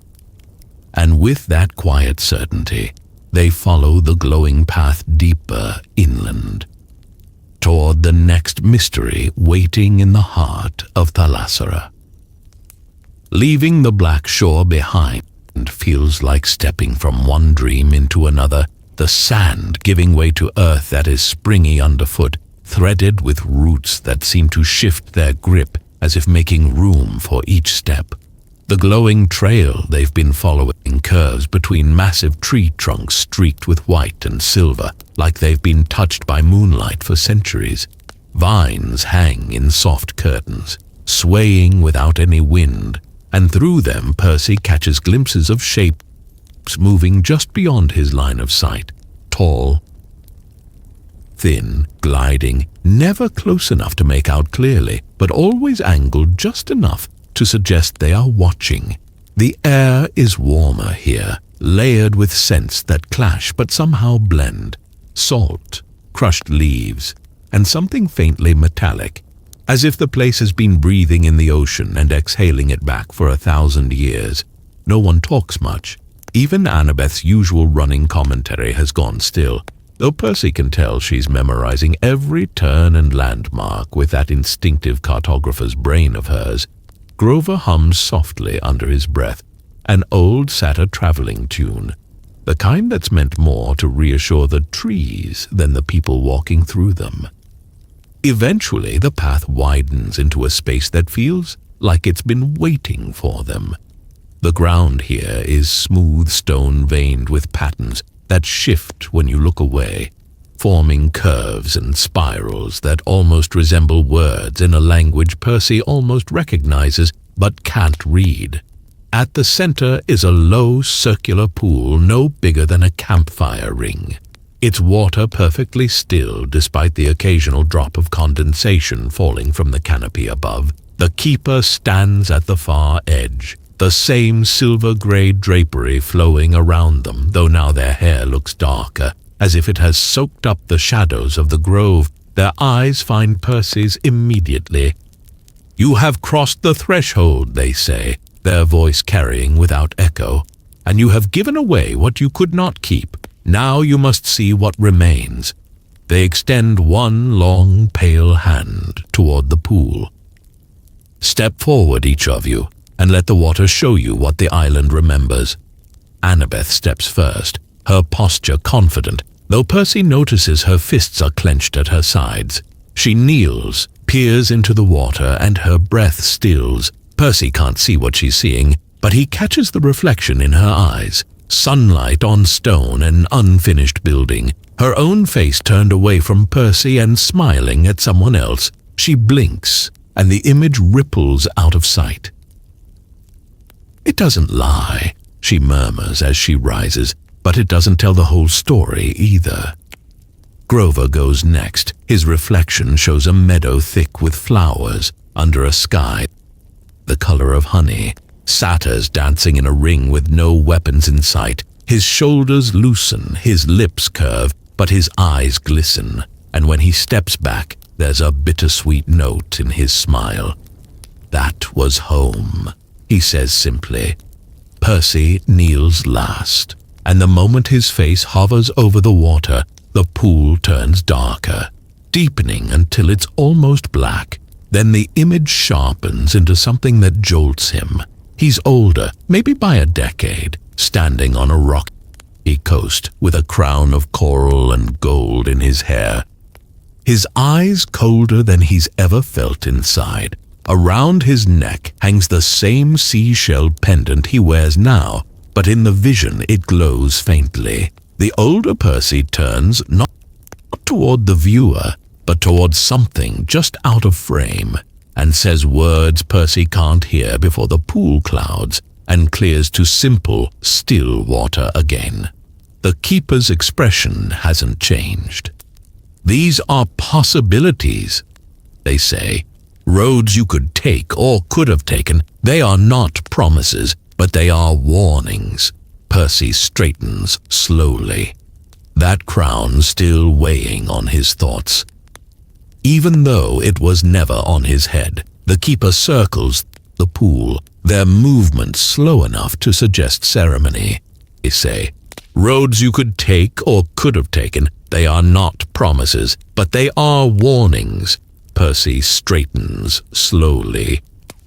And with that quiet certainty, they follow the glowing path deeper inland, toward the next mystery waiting in the heart of Thalassara. Leaving the black shore behind feels like stepping from one dream into another, the sand giving way to earth that is springy underfoot, threaded with roots that seem to shift their grip as if making room for each step. The glowing trail they've been following curves between massive tree trunks streaked with white and silver, like they've been touched by moonlight for centuries. Vines hang in soft curtains, swaying without any wind, and through them Percy catches glimpses of shapes moving just beyond his line of sight, tall, thin, gliding, never close enough to make out clearly, but always angled just enough to suggest they are watching. The air is warmer here, layered with scents that clash but somehow blend. Salt, crushed leaves, and something faintly metallic, as if the place has been breathing in the ocean and exhaling it back for 1,000 years. No one talks much. Even Annabeth's usual running commentary has gone still, though Percy can tell she's memorizing every turn and landmark with that instinctive cartographer's brain of hers. Grover hums softly under his breath, an old satyr traveling tune, the kind that's meant more to reassure the trees than the people walking through them. Eventually, the path widens into a space that feels like it's been waiting for them. The ground here is smooth stone veined with patterns that shift when you look away, forming curves and spirals that almost resemble words in a language Percy almost recognizes but can't read. At the center is a low circular pool no bigger than a campfire ring, its water perfectly still despite the occasional drop of condensation falling from the canopy above. The keeper stands at the far edge, the same silver-gray drapery flowing around them, though now their hair looks darker, as if it has soaked up the shadows of the grove. Their eyes find Percy's immediately. "You have crossed the threshold," they say, their voice carrying without echo, "and you have given away what you could not keep. Now you must see what remains." They extend one long, pale hand toward the pool. "Step forward, each of you, and let the water show you what the island remembers." Annabeth steps first, her posture confident, though Percy notices her fists are clenched at her sides. She kneels, peers into the water, and her breath stills. Percy can't see what she's seeing, but he catches the reflection in her eyes, sunlight on stone and unfinished building, her own face turned away from Percy and smiling at someone else. She blinks, and the image ripples out of sight. "It doesn't lie," she murmurs as she rises, but it doesn't tell the whole story either. Grover goes next. His reflection shows a meadow thick with flowers under a sky the color of honey. Satyrs dancing in a ring with no weapons in sight. His shoulders loosen, his lips curve, but his eyes glisten, and when he steps back, there's a bittersweet note in his smile. "That was home," he says simply. Percy kneels last, and the moment his face hovers over the water, the pool turns darker, deepening until it's almost black. Then the image sharpens into something that jolts him. He's older, maybe by a decade, standing on a rocky coast with a crown of coral and gold in his hair. His eyes colder than he's ever felt inside. Around his neck hangs the same seashell pendant he wears now, but in the vision it glows faintly. The older Percy turns not toward the viewer, but toward something just out of frame, and says words Percy can't hear before the pool clouds and clears to simple, still water again. The keeper's expression hasn't changed. "These are possibilities," they say. "Roads you could take or could have taken. They are not promises, but they are warnings." Percy straightens slowly, that crown still weighing on his thoughts. Even though it was never on his head, the keeper circles the pool, their movements slow enough to suggest ceremony. They say, "Roads you could take or could have taken, they are not promises, but they are warnings." Percy straightens slowly,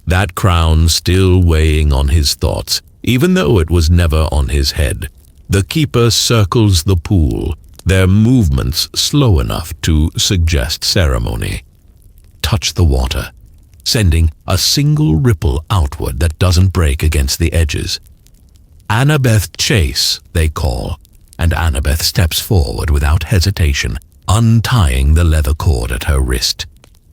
that crown still weighing on his thoughts, even though it was never on his head. The keeper circles the pool, their movements slow enough to suggest ceremony. Touch the water, sending a single ripple outward that doesn't break against the edges. "Annabeth Chase," they call, and Annabeth steps forward without hesitation, untying the leather cord at her wrist.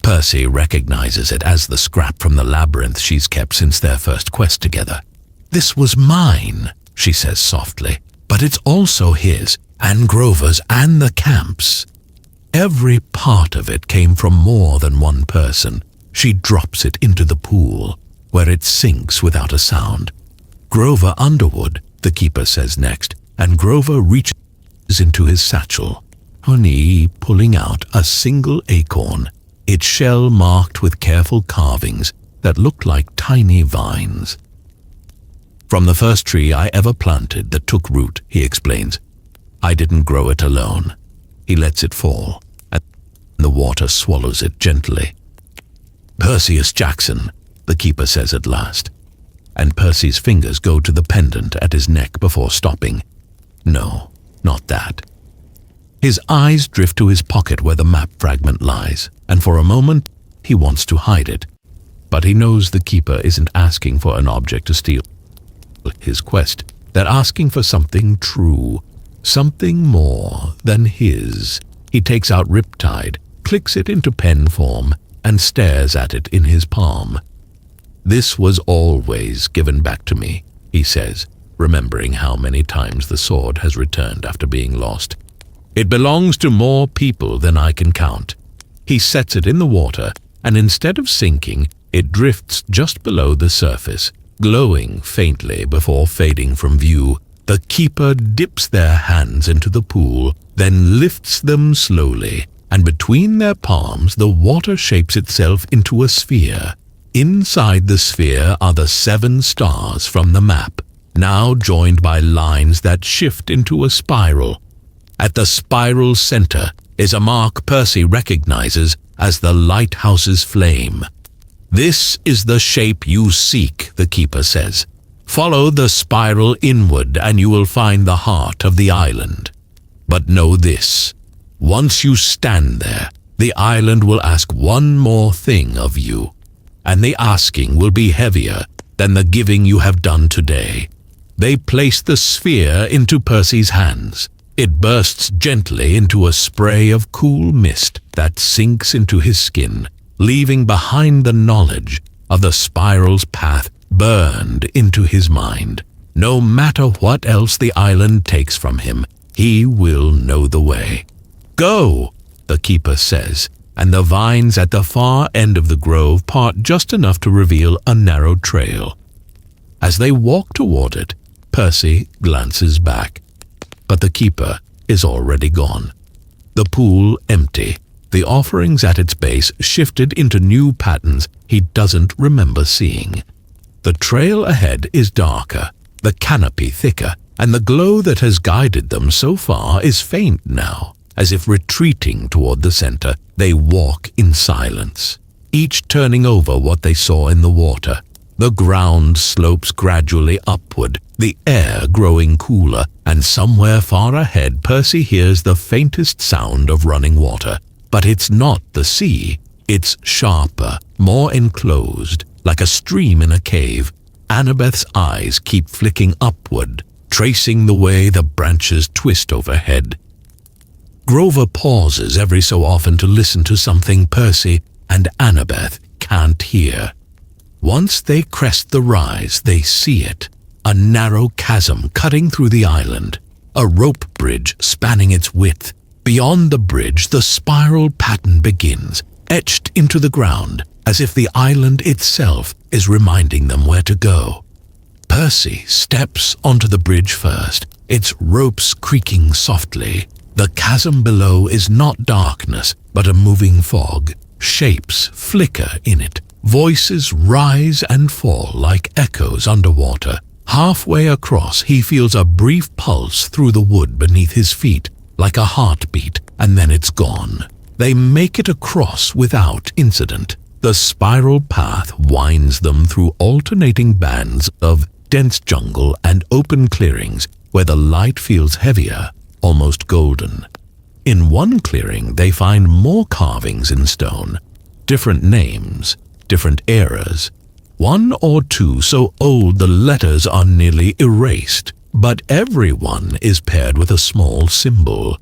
Percy recognizes it as the scrap from the labyrinth she's kept since their first quest together. "This was mine," she says softly, "but it's also his, and Grover's, and the camp's. Every part of it came from more than one person." She drops it into the pool, where it sinks without a sound. "Grover Underwood," the keeper says next, and Grover reaches into his satchel, honey, pulling out a single acorn, its shell marked with careful carvings that looked like tiny vines. "From the first tree I ever planted that took root," he explains. "I didn't grow it alone." He lets it fall, and the water swallows it gently. "Percy Jackson," the keeper says at last, and Percy's fingers go to the pendant at his neck before stopping. No, not that. His eyes drift to his pocket where the map fragment lies, and for a moment he wants to hide it. But he knows the keeper isn't asking for an object to steal his quest. They're asking for something true, something more than his. He takes out Riptide, clicks it into pen form, and stares at it in his palm. "This was always given back to me," he says, remembering how many times the sword has returned after being lost. "It belongs to more people than I can count." He sets it in the water, and instead of sinking, it drifts just below the surface, glowing faintly before fading from view. The keeper dips their hands into the pool, then lifts them slowly, and between their palms the water shapes itself into a sphere. Inside the sphere are the 7 stars from the map, now joined by lines that shift into a spiral. At the spiral center is a mark Percy recognizes as the lighthouse's flame. "This is the shape you seek," the keeper says. "Follow the spiral inward and you will find the heart of the island. But know this, once you stand there, the island will ask one more thing of you, and the asking will be heavier than the giving you have done today. They place the sphere into Percy's hands. It bursts gently into a spray of cool mist that sinks into his skin, leaving behind the knowledge of the spiral's path burned into his mind. No matter what else the island takes from him, he will know the way. "Go," the keeper says, and the vines at the far end of the grove part just enough to reveal a narrow trail. As they walk toward it, Percy glances back, but the keeper is already gone. The pool empty, the offerings at its base shifted into new patterns he doesn't remember seeing. The trail ahead is darker, the canopy thicker, and the glow that has guided them so far is faint now. As if retreating toward the center, they walk in silence, each turning over what they saw in the water. The ground slopes gradually upward, the air growing cooler, and somewhere far ahead Percy hears the faintest sound of running water. But it's not the sea. It's sharper, more enclosed, like a stream in a cave. Annabeth's eyes keep flicking upward, tracing the way the branches twist overhead. Grover pauses every so often to listen to something Percy and Annabeth can't hear. Once they crest the rise, they see it. A narrow chasm cutting through the island, a rope bridge spanning its width. Beyond the bridge, the spiral pattern begins, etched into the ground, as if the island itself is reminding them where to go. Percy steps onto the bridge first, its ropes creaking softly. The chasm below is not darkness, but a moving fog. Shapes flicker in it. Voices rise and fall like echoes underwater. Halfway across, he feels a brief pulse through the wood beneath his feet, like a heartbeat, and then it's gone. They make it across without incident. The spiral path winds them through alternating bands of dense jungle and open clearings where the light feels heavier, almost golden. In one clearing, they find more carvings in stone, different names, different eras. One or two so old the letters are nearly erased, but every one is paired with a small symbol,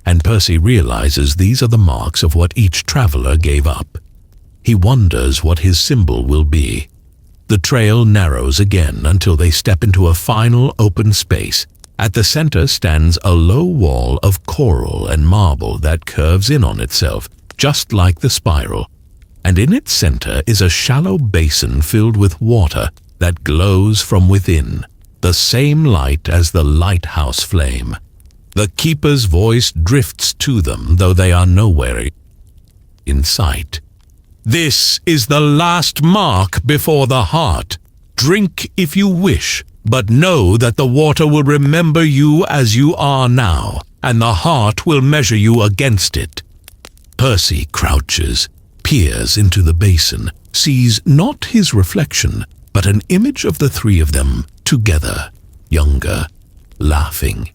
and Percy realizes these are the marks of what each traveler gave up. He wonders what his symbol will be. The trail narrows again until they step into a final open space. At the center stands a low wall of coral and marble that curves in on itself, just like the spiral. And in its center is a shallow basin filled with water that glows from within, the same light as the lighthouse flame. The keeper's voice drifts to them, though they are nowhere in sight. "This is the last mark before the heart. Drink if you wish, but know that the water will remember you as you are now, and the heart will measure you against it." Percy crouches, peers into the basin, sees not his reflection, but an image of the three of them together, younger, laughing.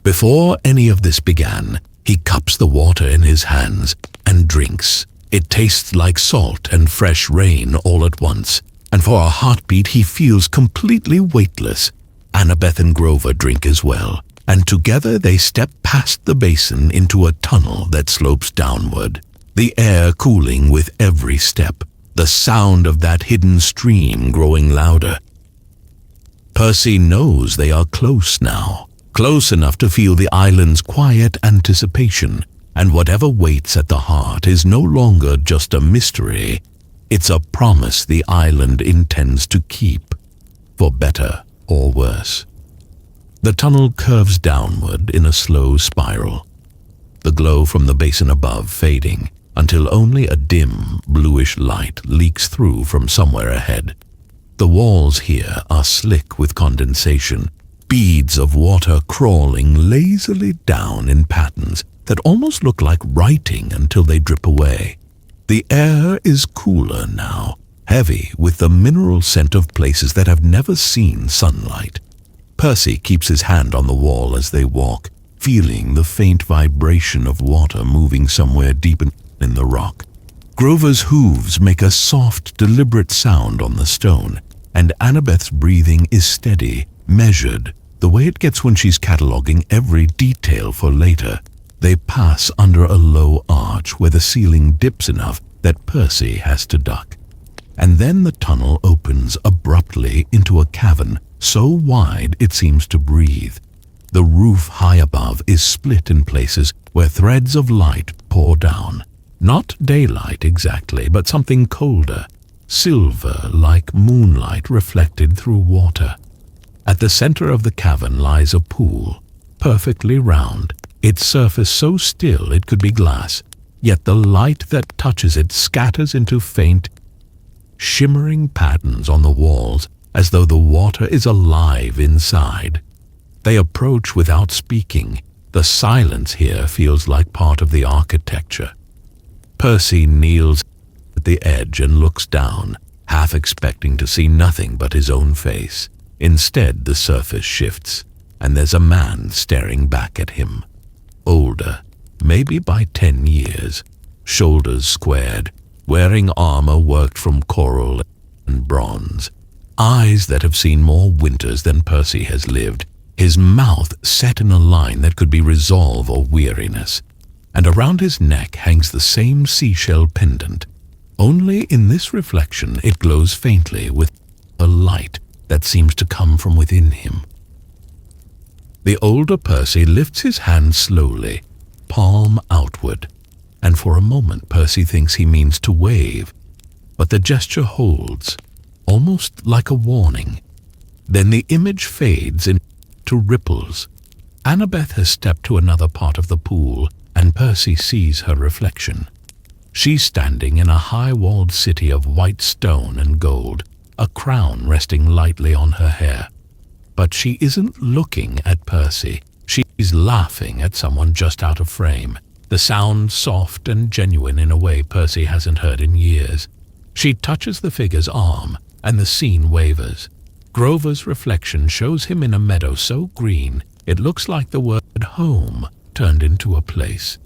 Before any of this began, he cups the water in his hands and drinks. It tastes like salt and fresh rain all at once, and for a heartbeat he feels completely weightless. Annabeth and Grover drink as well, and together they step past the basin into a tunnel that slopes downward, the air cooling with every step, the sound of that hidden stream growing louder. Percy knows they are close now, close enough to feel the island's quiet anticipation, and whatever waits at the heart is no longer just a mystery. It's a promise the island intends to keep, for better or worse. The tunnel curves downward in a slow spiral, the glow from the basin above fading, until only a dim, bluish light leaks through from somewhere ahead. The walls here are slick with condensation, beads of water crawling lazily down in patterns that almost look like writing until they drip away. The air is cooler now, heavy with the mineral scent of places that have never seen sunlight. Percy keeps his hand on the wall as they walk, feeling the faint vibration of water moving somewhere deep in the rock. Grover's hooves make a soft, deliberate sound on the stone, and Annabeth's breathing is steady, measured, the way it gets when she's cataloging every detail for later. They pass under a low arch where the ceiling dips enough that Percy has to duck. And then the tunnel opens abruptly into a cavern so wide it seems to breathe. The roof high above is split in places where threads of light pour down. Not daylight exactly, but something colder, silver like moonlight reflected through water. At the center of the cavern lies a pool, perfectly round, its surface so still it could be glass, yet the light that touches it scatters into faint, shimmering patterns on the walls as though the water is alive inside. They approach without speaking. The silence here feels like part of the architecture. Percy kneels at the edge and looks down, half expecting to see nothing but his own face. Instead, the surface shifts, and there's a man staring back at him. Older, maybe by 10 years, shoulders squared, wearing armor worked from coral and bronze, eyes that have seen more winters than Percy has lived, his mouth set in a line that could be resolve or weariness, and around his neck hangs the same seashell pendant. Only in this reflection it glows faintly with a light that seems to come from within him. The older Percy lifts his hand slowly, palm outward, and for a moment Percy thinks he means to wave, but the gesture holds, almost like a warning. Then the image fades into ripples. Annabeth has stepped to another part of the pool, and Percy sees her reflection. She's standing in a high-walled city of white stone and gold, a crown resting lightly on her hair. But she isn't looking at Percy. She's laughing at someone just out of frame, the sound soft and genuine in a way Percy hasn't heard in years. She touches the figure's arm, and the scene wavers. Grover's reflection shows him in a meadow so green it looks like the word home turned into a place.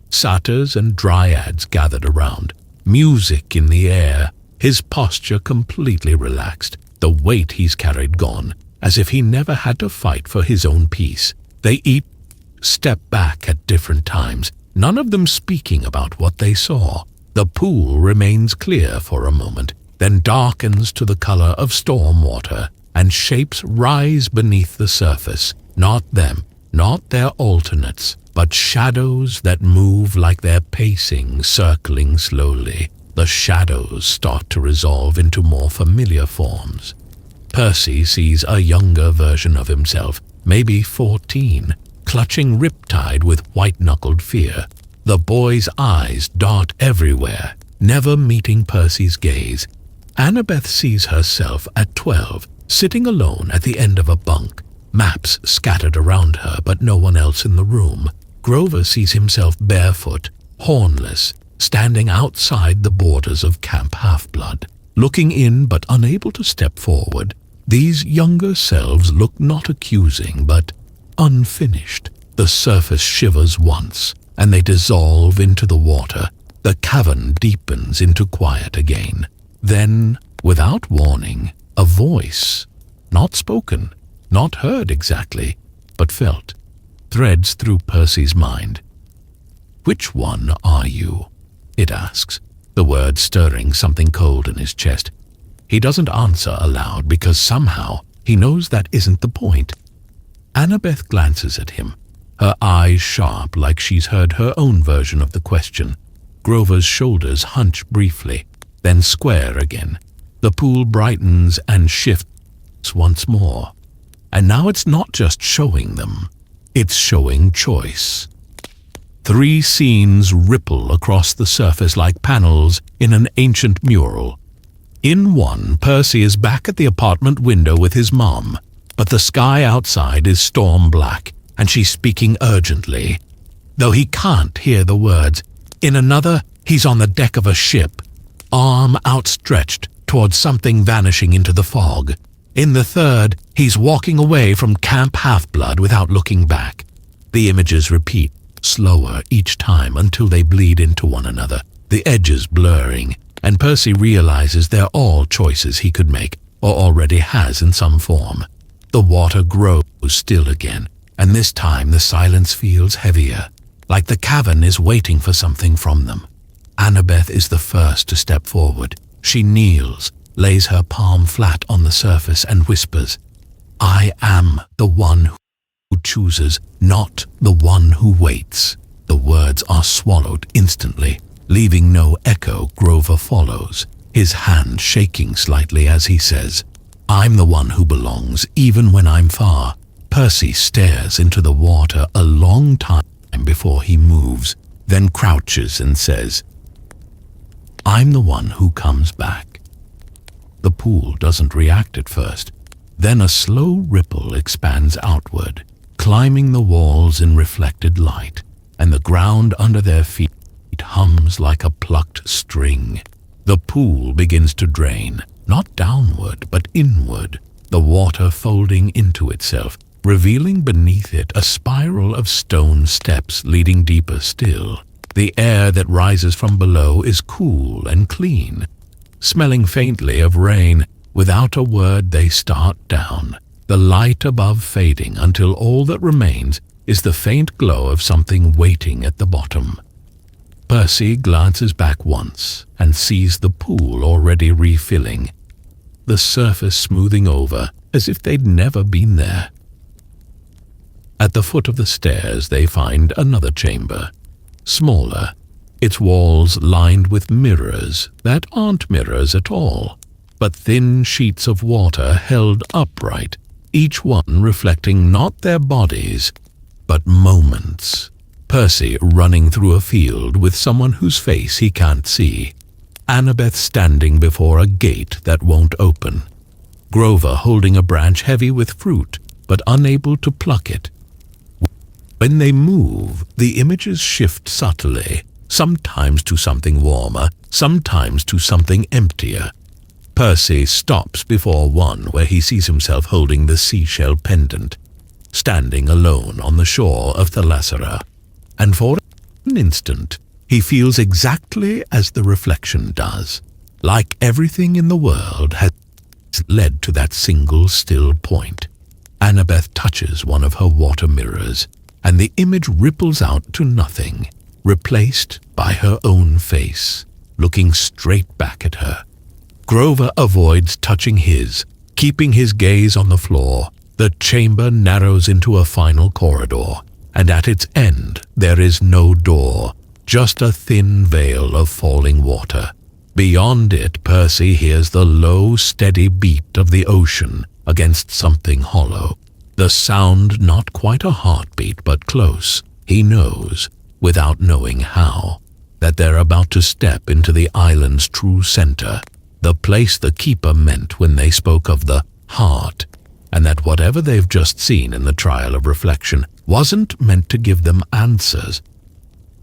Satyrs and dryads gathered around, music in the air, his posture completely relaxed, the weight he's carried gone, as if he never had to fight for his own peace. They each step back at different times, none of them speaking about what they saw. The pool remains clear for a moment, then darkens to the color of storm water, and shapes rise beneath the surface. Not them, not their alternates, but shadows that move like they're pacing, circling slowly. The shadows start to resolve into more familiar forms. Percy sees a younger version of himself, maybe 14, clutching Riptide with white-knuckled fear. The boy's eyes dart everywhere, never meeting Percy's gaze. Annabeth sees herself at 12, sitting alone at the end of a bunk, maps scattered around her but no one else in the room. Grover sees himself barefoot, hornless, standing outside the borders of Camp Half-Blood, looking in but unable to step forward. These younger selves look not accusing but unfinished. The surface shivers once, and they dissolve into the water. The cavern deepens into quiet again. Then, without warning, a voice, not spoken, not heard exactly, but felt, threads through Percy's mind. "Which one are you?" it asks, the word stirring something cold in his chest. He doesn't answer aloud because somehow he knows that isn't the point. Annabeth glances at him, her eyes sharp like she's heard her own version of the question. Grover's shoulders hunch briefly, then square again. The pool brightens and shifts once more. And now it's not just showing them, it's showing choice. 3 scenes ripple across the surface like panels in an ancient mural. In one, Percy is back at the apartment window with his mom, but the sky outside is storm black, and she's speaking urgently, though he can't hear the words. In another, he's on the deck of a ship, arm outstretched towards something vanishing into the fog. In the third, he's walking away from Camp Half-Blood without looking back. The images repeat, slower each time until they bleed into one another, the edges blurring, and Percy realizes they're all choices he could make, or already has in some form. The water grows still again, and this time the silence feels heavier, like the cavern is waiting for something from them. Annabeth is the first to step forward. She kneels, lays her palm flat on the surface and whispers, "I am the one who chooses, not the one who waits." The words are swallowed instantly, leaving no echo. Grover follows, his hand shaking slightly as he says, "I'm the one who belongs, even when I'm far." Percy stares into the water a long time before he moves, then crouches and says, "I'm the one who comes back." The pool doesn't react at first. Then a slow ripple expands outward, climbing the walls in reflected light, and the ground under their feet hums like a plucked string. The pool begins to drain, not downward but inward, the water folding into itself, revealing beneath it a spiral of stone steps leading deeper still. The air that rises from below is cool and clean, smelling faintly of rain. Without a word they start down, the light above fading until all that remains is the faint glow of something waiting at the bottom. Percy glances back once and sees the pool already refilling, the surface smoothing over as if they'd never been there. At the foot of the stairs they find another chamber, smaller, its walls lined with mirrors that aren't mirrors at all, but thin sheets of water held upright, each one reflecting not their bodies, but moments. Percy running through a field with someone whose face he can't see. Annabeth standing before a gate that won't open. Grover holding a branch heavy with fruit, but unable to pluck it. When they move, the images shift subtly, sometimes to something warmer, sometimes to something emptier. Percy stops before one where he sees himself holding the seashell pendant, standing alone on the shore of Thalassaria, and for an instant he feels exactly as the reflection does, like everything in the world has led to that single still point. Annabeth touches one of her water mirrors, and the image ripples out to nothing, replaced by her own face, looking straight back at her. Grover avoids touching his, keeping his gaze on the floor. The chamber narrows into a final corridor, and at its end there is no door, just a thin veil of falling water. Beyond it, Percy hears the low, steady beat of the ocean against something hollow. The sound not quite a heartbeat, but close. He knows, without knowing how, that they're about to step into the island's true center, the place the keeper meant when they spoke of the heart, and that whatever they've just seen in the trial of reflection wasn't meant to give them answers,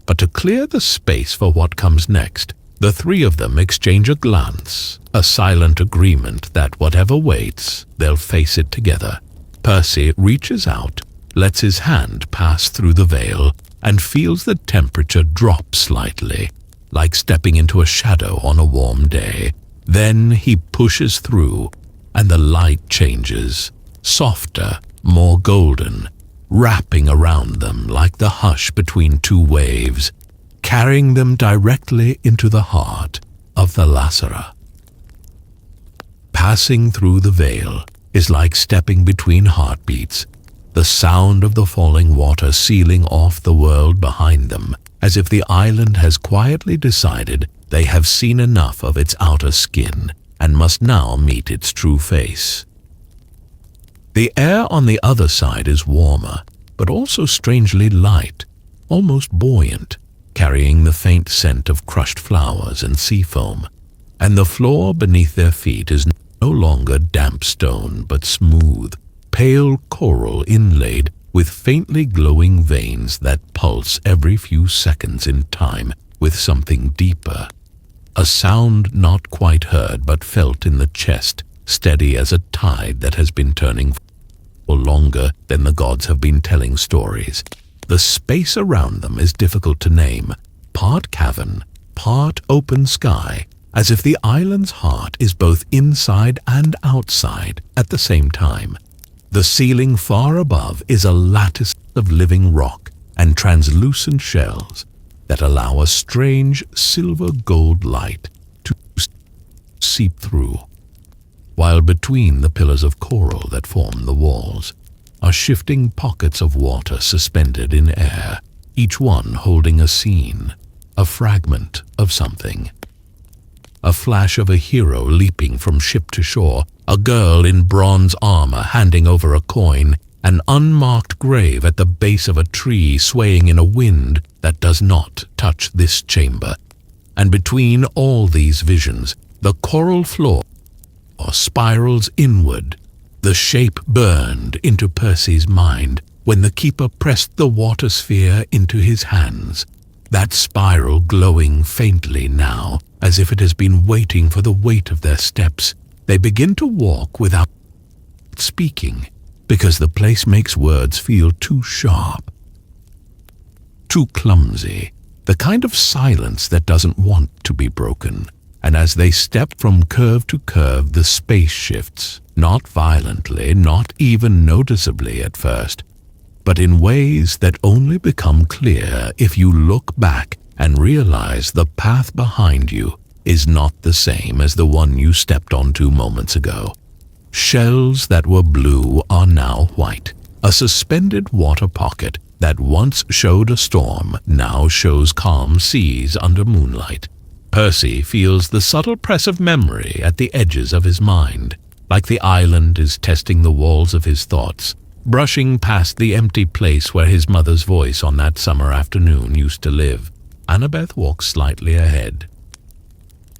but to clear the space for what comes next. The three of them exchange a glance, a silent agreement that whatever waits, they'll face it together. Percy reaches out, lets his hand pass through the veil, and feels the temperature drop slightly, like stepping into a shadow on a warm day. Then he pushes through, and the light changes, softer, more golden, wrapping around them like the hush between two waves, carrying them directly into the heart of Thalassaria. Passing through the veil is like stepping between heartbeats, the sound of the falling water sealing off the world behind them, as if the island has quietly decided they have seen enough of its outer skin and must now meet its true face. The air on the other side is warmer, but also strangely light, almost buoyant, carrying the faint scent of crushed flowers and sea foam, and the floor beneath their feet is no longer damp stone but smooth, pale coral inlaid with faintly glowing veins that pulse every few seconds in time with something deeper. A sound not quite heard but felt in the chest, steady as a tide that has been turning for longer than the gods have been telling stories. The space around them is difficult to name, part cavern, part open sky, as if the island's heart is both inside and outside at the same time. The ceiling far above is a lattice of living rock and translucent shells that allow a strange silver-gold light to seep through, while between the pillars of coral that form the walls are shifting pockets of water suspended in air, each one holding a scene, a fragment of something. A flash of a hero leaping from ship to shore, a girl in bronze armor handing over a coin, an unmarked grave at the base of a tree swaying in a wind that does not touch this chamber. And between all these visions, the coral floor spirals inward. The shape burned into Percy's mind when the keeper pressed the water sphere into his hands, that spiral glowing faintly now, as if it has been waiting for the weight of their steps. They begin to walk without speaking, because the place makes words feel too sharp, too clumsy, the kind of silence that doesn't want to be broken. And as they step from curve to curve, the space shifts, not violently, not even noticeably at first, but in ways that only become clear if you look back and realize the path behind you is not the same as the one you stepped onto moments ago. Shells that were blue are now white. A suspended water pocket that once showed a storm now shows calm seas under moonlight. Percy feels the subtle press of memory at the edges of his mind, like the island is testing the walls of his thoughts, brushing past the empty place where his mother's voice on that summer afternoon used to live. Annabeth walks slightly ahead,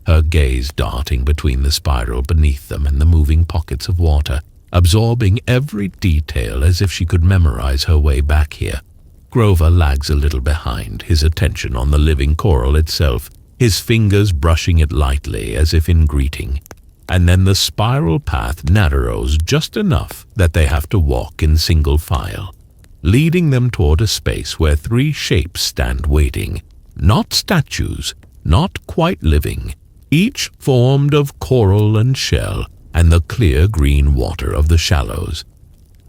her gaze darting between the spiral beneath them and the moving pockets of water, absorbing every detail as if she could memorize her way back here. Grover lags a little behind, his attention on the living coral itself, his fingers brushing it lightly as if in greeting. And then the spiral path narrows just enough that they have to walk in single file, leading them toward a space where three shapes stand waiting, not statues, not quite living, each formed of coral and shell and the clear green water of the shallows.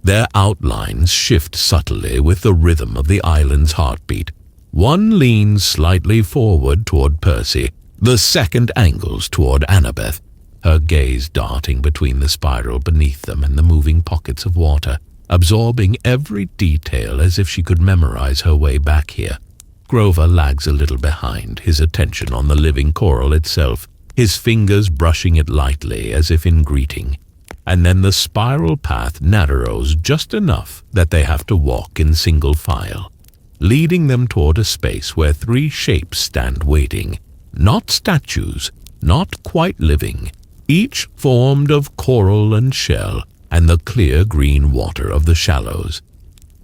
Their outlines shift subtly with the rhythm of the island's heartbeat. One leans slightly forward toward Percy, the second angles toward Annabeth, her gaze darting between the spiral beneath them and the moving pockets of water, absorbing every detail as if she could memorize her way back here. Grover lags a little behind, his attention on the living coral itself, his fingers brushing it lightly as if in greeting. And then the spiral path narrows just enough that they have to walk in single file, leading them toward a space where three shapes stand waiting, not statues, not quite living, each formed of coral and shell and the clear green water of the shallows.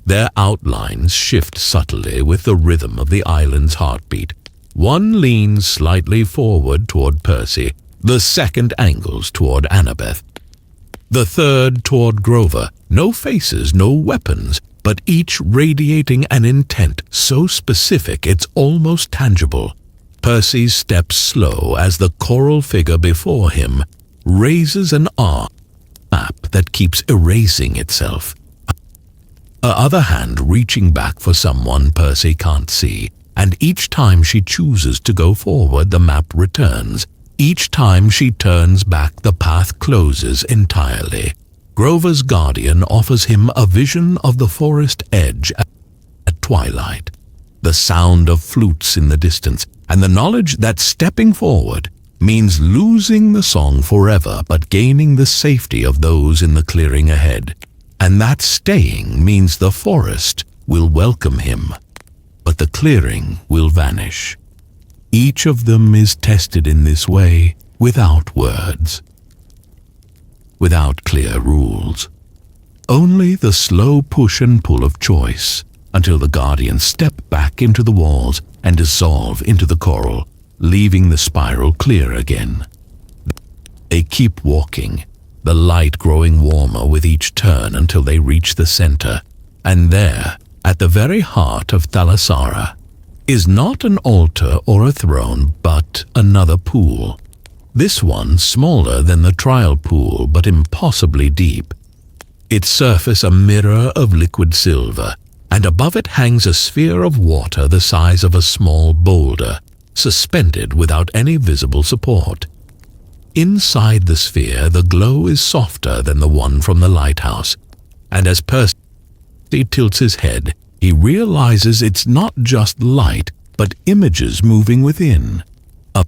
Their outlines shift subtly with the rhythm of the island's heartbeat. One leans slightly forward toward Percy, the second angles toward Annabeth, the third toward Grover. No faces, no weapons, but each radiating an intent so specific it's almost tangible. Percy's steps slow as the coral figure before him raises an arm map that keeps erasing itself, her other hand reaching back for someone Percy can't see, and each time she chooses to go forward, the map returns. Each time she turns back, the path closes entirely. Grover's guardian offers him a vision of the forest edge at twilight, the sound of flutes in the distance, and the knowledge that stepping forward means losing the song forever but gaining the safety of those in the clearing ahead, and that staying means the forest will welcome him, but the clearing will vanish. Each of them is tested in this way, without words, without clear rules. Only the slow push and pull of choice, until the guardians step back into the walls and dissolve into the coral, leaving the spiral clear again. They keep walking, the light growing warmer with each turn until they reach the center, and there, at the very heart of Thalasara, is not an altar or a throne, but another pool. This one smaller than the trial pool, but impossibly deep. its surface a mirror of liquid silver, and above it hangs a sphere of water the size of a small boulder, suspended without any visible support. Inside the sphere, the glow is softer than the one from the lighthouse, and as Percy tilts his head, he realizes it's not just light, but images moving within. A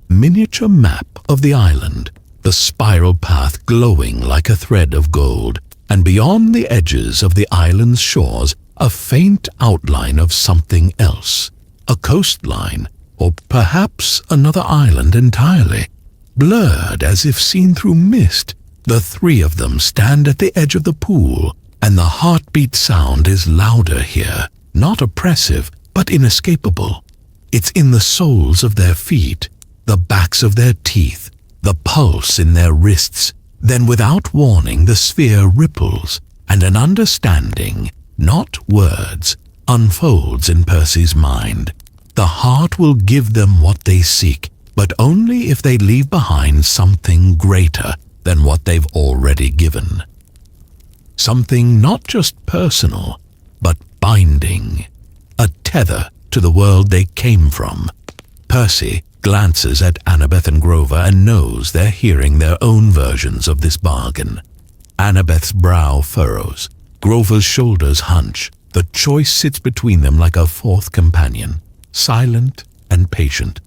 miniature map of the island, the spiral path glowing like a thread of gold, and beyond the edges of the island's shores, a faint outline of something else, a coastline, or perhaps another island entirely. Blurred as if seen through mist, the three of them stand at the edge of the pool, and the heartbeat sound is louder here, not oppressive, but inescapable. It's in the soles of their feet, the backs of their teeth, the pulse in their wrists. Then without warning the sphere ripples, and an understanding, not words, unfolds in Percy's mind. The heart will give them what they seek, but only if they leave behind something greater than what they've already given. Something not just personal, but binding. A tether to the world they came from. Percy glances at Annabeth and Grover and knows they're hearing their own versions of this bargain. Annabeth's brow furrows. Grover's shoulders hunch. The choice sits between them like a fourth companion, silent and patient.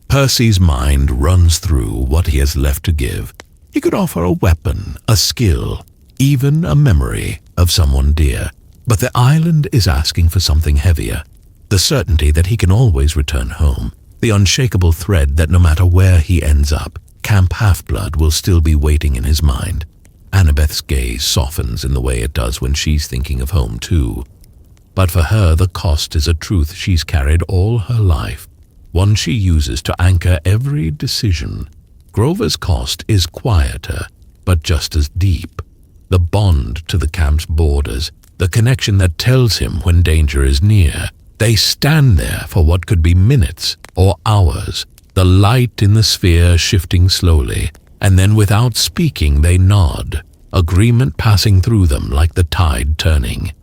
Percy's mind runs through what he has left to give. He could offer a weapon, a skill, even a memory of someone dear. But the island is asking for something heavier. The certainty that he can always return home. The unshakable thread that no matter where he ends up, Camp Half-Blood will still be waiting in his mind. Annabeth's gaze softens in the way it does when she's thinking of home too. But for her, the cost is a truth she's carried all her life, one she uses to anchor every decision. Grover's cost is quieter, but just as deep. The bond to the camp's borders, the connection that tells him when danger is near. They stand there for what could be minutes or hours, the light in the sphere shifting slowly, and then without speaking they nod, agreement passing through them like the tide turning.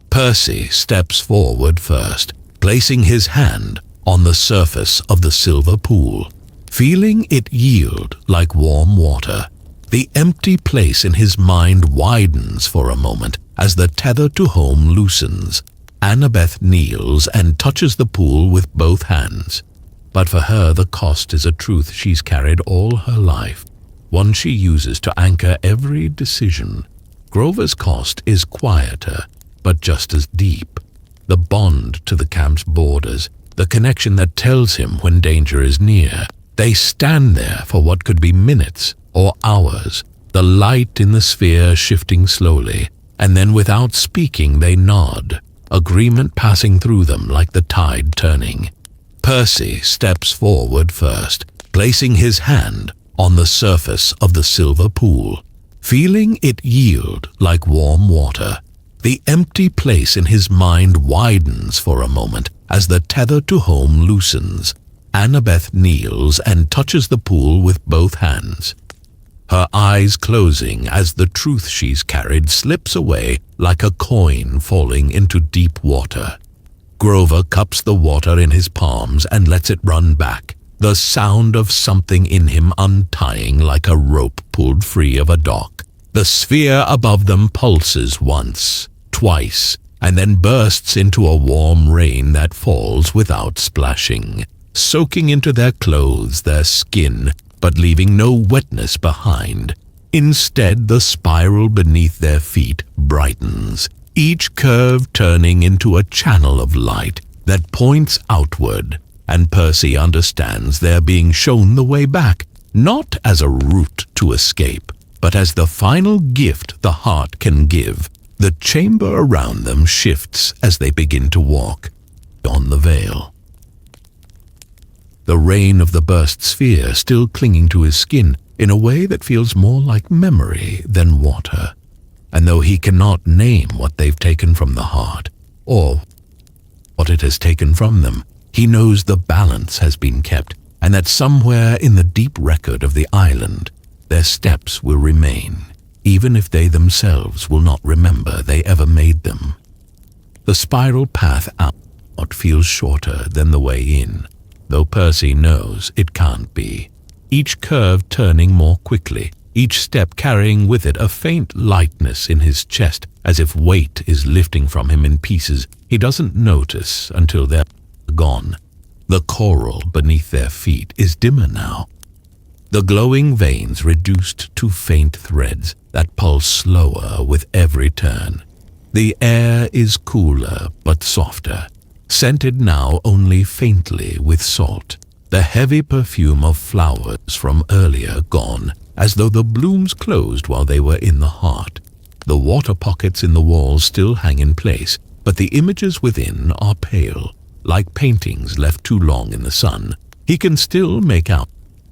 Percy steps forward first, placing his hand on the surface of the silver pool, feeling it yield like warm water. The empty place in his mind widens for a moment as the tether to home loosens. Annabeth kneels and touches the pool with both hands. But for her, the cost is a truth she's carried all her life, one she uses to anchor every decision. Grover's cost is quieter, but just as deep. The bond to the camp's borders, the connection that tells him when danger is near. They stand there for what could be minutes or hours, the light in the sphere shifting slowly, and then without speaking they nod, agreement passing through them like the tide turning. Percy steps forward first, placing his hand on the surface of the silver pool, feeling it yield like warm water. The empty place in his mind widens for a moment as the tether to home loosens. Annabeth kneels and touches the pool with both hands, her eyes closing as the truth she's carried slips away like a coin falling into deep water. Grover cups the water in his palms and lets it run back, the sound of something in him untying like a rope pulled free of a dock. The sphere above them pulses once, twice, and then bursts into a warm rain that falls without splashing, soaking into their clothes, their skin, but leaving no wetness behind. Instead, the spiral beneath their feet brightens, each curve turning into a channel of light that points outward, and Percy understands they're being shown the way back, not as a route to escape, but as the final gift the heart can give. The chamber around them shifts as they begin to walk on the veil. The rain of the burst sphere still clinging to his skin in a way that feels more like memory than water. And though he cannot name what they've taken from the heart, or what it has taken from them, he knows the balance has been kept, and that somewhere in the deep record of the island, their steps will remain. even if they themselves will not remember they ever made them. The spiral path out feels shorter than the way in, though Percy knows it can't be. Each curve turning more quickly, each step carrying with it a faint lightness in his chest, as if weight is lifting from him in pieces he doesn't notice until they're gone. The coral beneath their feet is dimmer now, the glowing veins reduced to faint threads that pulse slower with every turn. The air is cooler but softer, scented now only faintly with salt, the heavy perfume of flowers from earlier gone, as though the blooms closed while they were in the heart. The water pockets in the walls still hang in place, but the images within are pale, like paintings left too long in the sun. He can still make out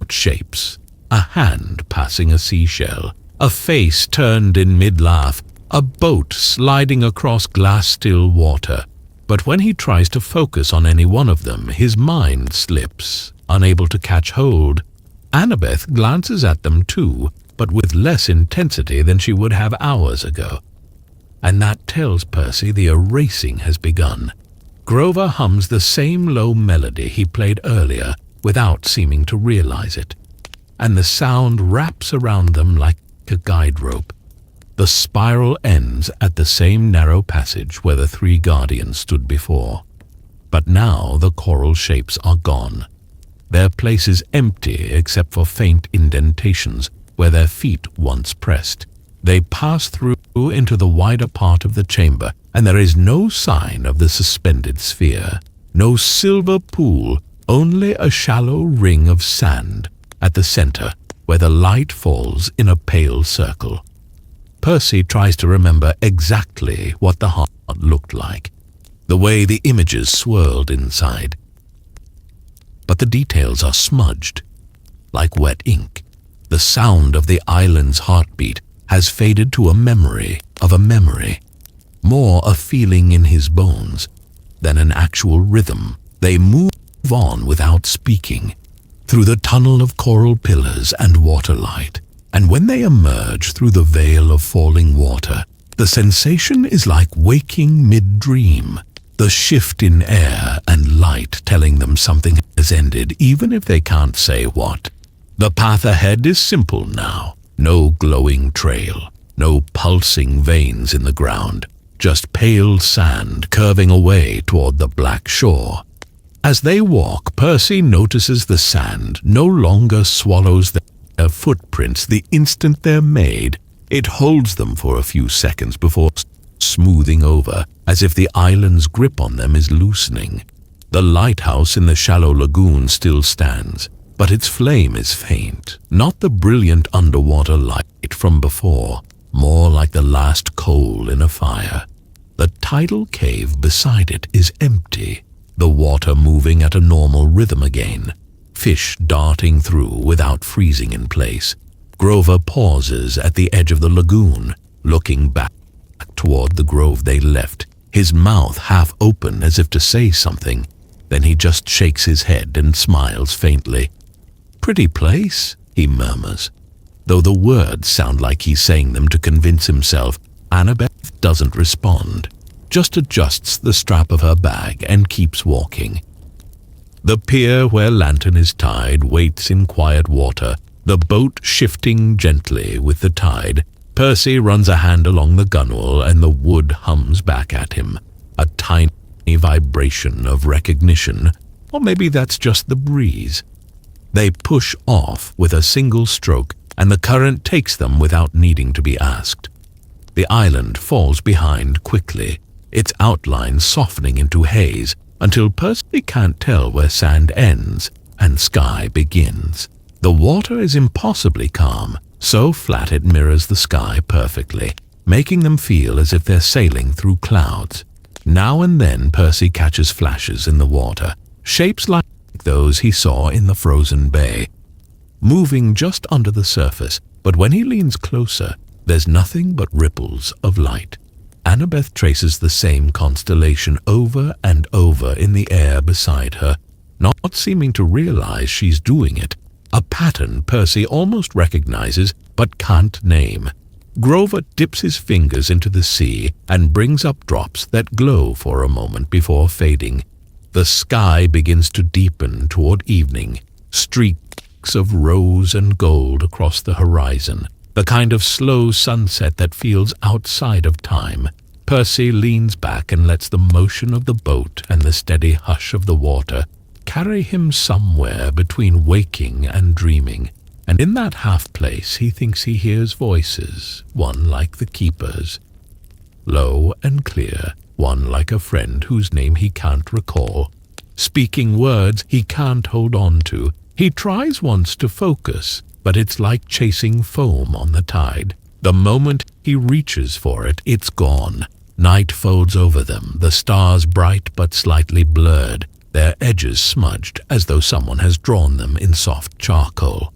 shapes: a hand passing a seashell, a face turned in mid-laugh, a boat sliding across glass-still water. But when he tries to focus on any one of them, his mind slips, unable to catch hold. Annabeth glances at them too, but with less intensity than she would have hours ago. And that tells Percy the erasing has begun. Grover hums the same low melody he played earlier without seeming to realize it, and the sound wraps around them like a guide rope. The spiral ends at the same narrow passage where the three guardians stood before. But now the coral shapes are gone. Their place is empty except for faint indentations where their feet once pressed. They pass through into the wider part of the chamber, and there is no sign of the suspended sphere, no silver pool, only a shallow ring of sand at the center where the light falls in a pale circle. Percy tries to remember exactly what the heart looked like, the way the images swirled inside. But the details are smudged, like wet ink. The sound of the island's heartbeat has faded to a memory of a memory, more a feeling in his bones than an actual rhythm. They move on without speaking, through the tunnel of coral pillars and waterlight, and when they emerge through the veil of falling water, the sensation is like waking mid-dream, the shift in air and light telling them something has ended, even if they can't say what. The path ahead is simple now. No glowing trail, no pulsing veins in the ground, just pale sand curving away toward the black shore. As they walk, Percy notices the sand no longer swallows their footprints the instant they're made. It holds them for a few seconds before smoothing over, as if the island's grip on them is loosening. The lighthouse in the shallow lagoon still stands, but its flame is faint, not the brilliant underwater light from before, more like the last coal in a fire. The tidal cave beside it is empty, the water moving at a normal rhythm again, fish darting through without freezing in place. Grover pauses at the edge of the lagoon, looking back toward the grove they left, his mouth half open as if to say something. Then he just shakes his head and smiles faintly. "Pretty place," he murmurs. Though the words sound like he's saying them to convince himself, Annabeth doesn't respond, just adjusts the strap of her bag and keeps walking. The pier where Lantern is tied waits in quiet water, the boat shifting gently with the tide. Percy runs a hand along the gunwale and the wood hums back at him, a tiny vibration of recognition, or maybe that's just the breeze. They push off with a single stroke, and the current takes them without needing to be asked. The island falls behind quickly, its outline softening into haze, until Percy can't tell where sand ends and sky begins. The water is impossibly calm, so flat it mirrors the sky perfectly, making them feel as if they're sailing through clouds. Now and then Percy catches flashes in the water, shapes like those he saw in the frozen bay, moving just under the surface, but when he leans closer, there's nothing but ripples of light. Annabeth traces the same constellation over and over in the air beside her, not seeming to realize she's doing it, a pattern Percy almost recognizes but can't name. Grover dips his fingers into the sea and brings up drops that glow for a moment before fading. The sky begins to deepen toward evening, streaks of rose and gold across the horizon, the kind of slow sunset that feels outside of time. Percy leans back and lets the motion of the boat and the steady hush of the water carry him somewhere between waking and dreaming. And in that half-place he thinks he hears voices, one like the keeper's, low and clear, one like a friend whose name he can't recall, speaking words he can't hold on to. He tries once to focus, but it's like chasing foam on the tide. The moment he reaches for it, it's gone. Night folds over them, the stars bright but slightly blurred, their edges smudged as though someone has drawn them in soft charcoal.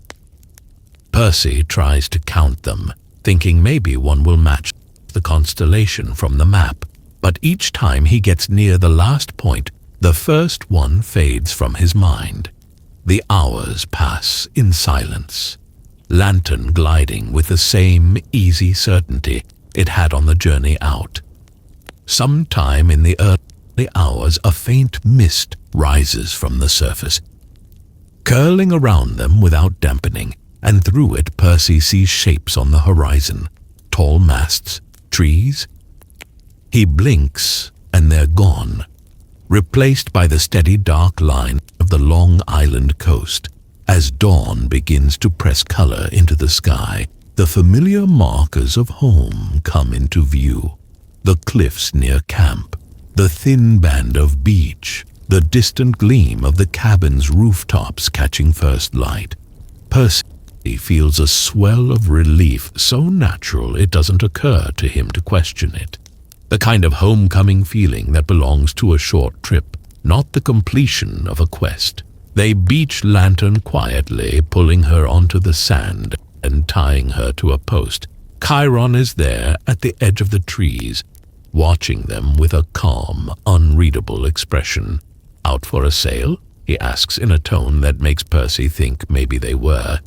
Percy tries to count them, thinking maybe one will match the constellation from the map, but each time he gets near the last point, the first one fades from his mind. The hours pass in silence, lantern gliding with the same easy certainty it had on the journey out. Sometime in the early hours, a faint mist rises from the surface, curling around them without dampening, and through it Percy sees shapes on the horizon, tall masts, trees. He blinks, and they're gone, replaced by the steady dark line of the Long Island coast. As dawn begins to press color into the sky, the familiar markers of home come into view. The cliffs near camp, the thin band of beach, the distant gleam of the cabin's rooftops catching first light. Percy feels a swell of relief so natural it doesn't occur to him to question it. The kind of homecoming feeling that belongs to a short trip, not the completion of a quest. They beach lantern quietly, pulling her onto the sand and tying her to a post. Chiron is there at the edge of the trees, watching them with a calm, unreadable expression. "Out for a sail?" he asks in a tone that makes Percy think maybe they were.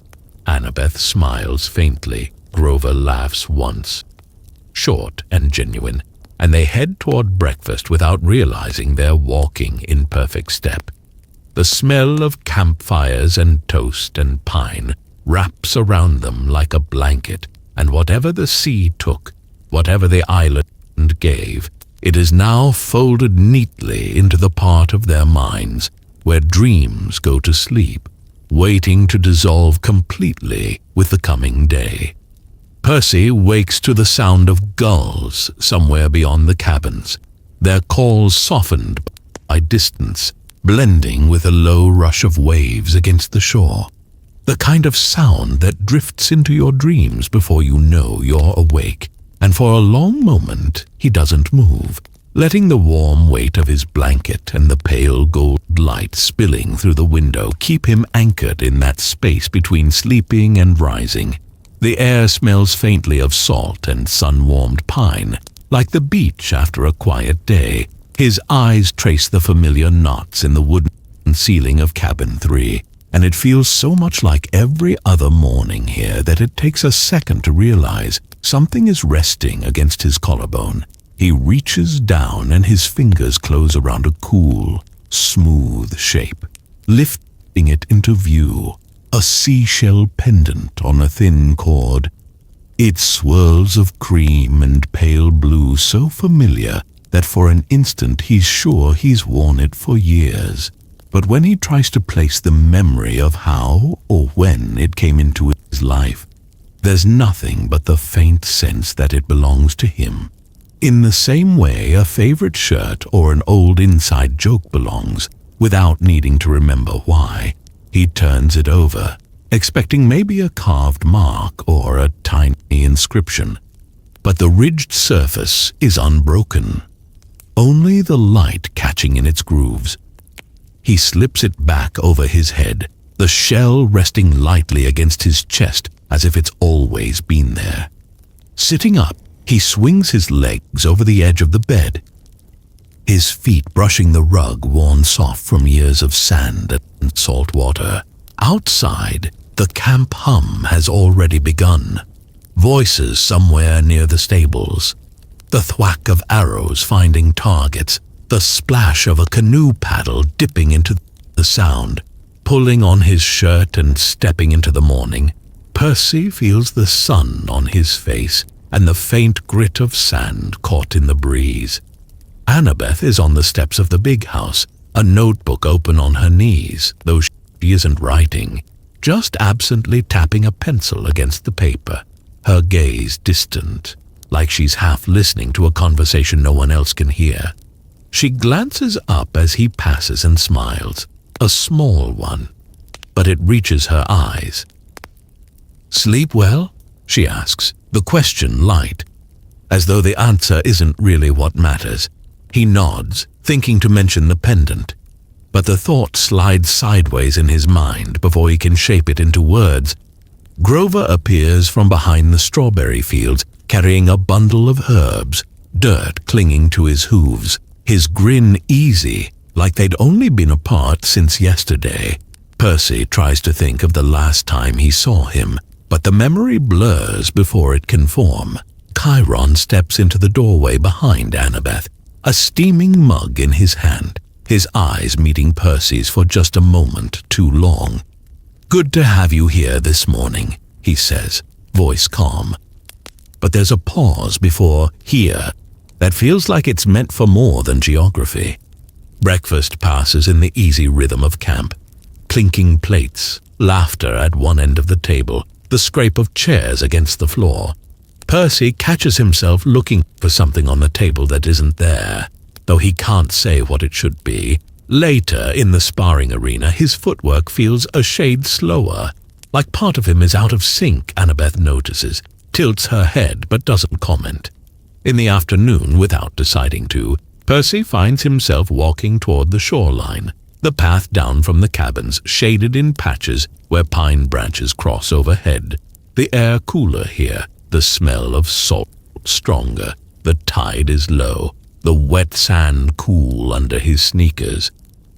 Annabeth smiles faintly. Grover laughs once, short and genuine, and they head toward breakfast without realizing they're walking in perfect step. The smell of campfires and toast and pine wraps around them like a blanket, and whatever the sea took, whatever the island gave, it is now folded neatly into the part of their minds where dreams go to sleep, waiting to dissolve completely with the coming day. Percy wakes to the sound of gulls somewhere beyond the cabins, their calls softened by distance, blending with a low rush of waves against the shore. The kind of sound that drifts into your dreams before you know you're awake. And for a long moment he doesn't move, letting the warm weight of his blanket and the pale gold light spilling through the window keep him anchored in that space between sleeping and rising. The air smells faintly of salt and sun-warmed pine, like the beach after a quiet day. His eyes trace the familiar knots in the wooden ceiling of cabin 3, and it feels so much like every other morning here that it takes a second to realize something is resting against his collarbone. He reaches down and his fingers close around a cool, smooth shape, lifting it into view, a seashell pendant on a thin cord. Its swirls of cream and pale blue so familiar that for an instant he's sure he's worn it for years. But when he tries to place the memory of how or when it came into his life, there's nothing but the faint sense that it belongs to him. In the same way a favorite shirt or an old inside joke belongs, without needing to remember why. He turns it over, expecting maybe a carved mark or a tiny inscription. But the ridged surface is unbroken, only the light catching in its grooves. He slips it back over his head, the shell resting lightly against his chest as if it's always been there. Sitting up, he swings his legs over the edge of the bed, his feet brushing the rug worn soft from years of sand and salt water. Outside, the camp hum has already begun. voices somewhere near the stables, the thwack of arrows finding targets, the splash of a canoe paddle dipping into the sound. Pulling on his shirt and stepping into the morning, Percy feels the sun on his face and the faint grit of sand caught in the breeze. Annabeth is on the steps of the big house, a notebook open on her knees, though she isn't writing, just absently tapping a pencil against the paper, her gaze distant, like she's half listening to a conversation no one else can hear. She glances up as he passes and smiles, a small one, but it reaches her eyes. "Sleep well?" she asks, the question light, as though the answer isn't really what matters. He nods, thinking to mention the pendant, but the thought slides sideways in his mind before he can shape it into words. Grover appears from behind the strawberry fields, carrying a bundle of herbs, dirt clinging to his hooves, his grin easy, like they'd only been apart since yesterday. Percy tries to think of the last time he saw him, but the memory blurs before it can form. Chiron steps into the doorway behind Annabeth, a steaming mug in his hand, his eyes meeting Percy's for just a moment too long. "Good to have you here this morning," he says, voice calm. But there's a pause before "here" that feels like it's meant for more than geography. Breakfast passes in the easy rhythm of camp. Clinking plates, laughter at one end of the table, the scrape of chairs against the floor. Percy catches himself looking for something on the table that isn't there, though he can't say what it should be. Later, in the sparring arena, his footwork feels a shade slower, like part of him is out of sync, Annabeth notices, tilts her head but doesn't comment. In the afternoon, without deciding to, Percy finds himself walking toward the shoreline, the path down from the cabins shaded in patches where pine branches cross overhead. The air cooler here, the smell of salt stronger, the tide is low, the wet sand cool under his sneakers,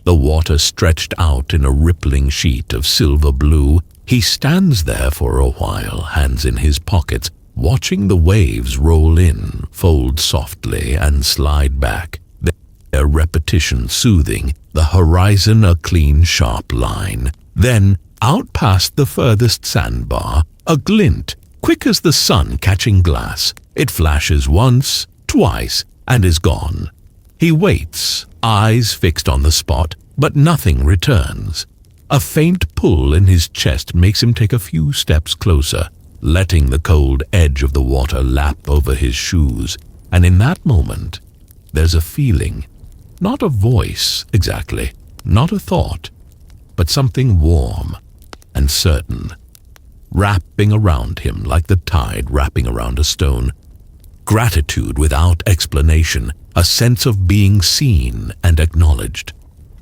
the water stretched out in a rippling sheet of silver blue. He stands there for a while, hands in his pockets, watching the waves roll in, fold softly, and slide back, their repetition soothing, the horizon a clean, sharp line. Then, out past the furthest sandbar, a glint, quick as the sun catching glass. It flashes once, twice, and is gone. He waits, eyes fixed on the spot, but nothing returns. A faint pull in his chest makes him take a few steps closer, letting the cold edge of the water lap over his shoes. And in that moment, there's a feeling, not a voice exactly, not a thought, but something warm and certain, wrapping around him like the tide wrapping around a stone. Gratitude without explanation, a sense of being seen and acknowledged.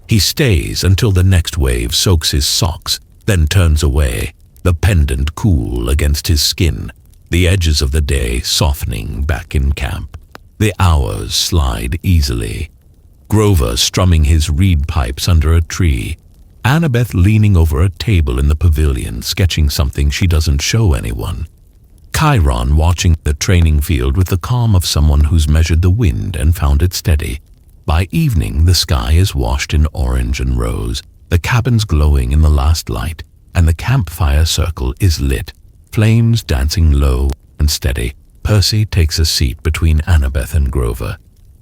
He stays until the next wave soaks his socks, then turns away, the pendant cool against his skin, the edges of the day softening back in camp. The hours slide easily. Grover strumming his reed pipes under a tree, Annabeth leaning over a table in the pavilion, sketching something she doesn't show anyone. Chiron watching the training field with the calm of someone who's measured the wind and found it steady. By evening, the sky is washed in orange and rose, the cabins glowing in the last light, and the campfire circle is lit, flames dancing low and steady. Percy takes a seat between Annabeth and Grover,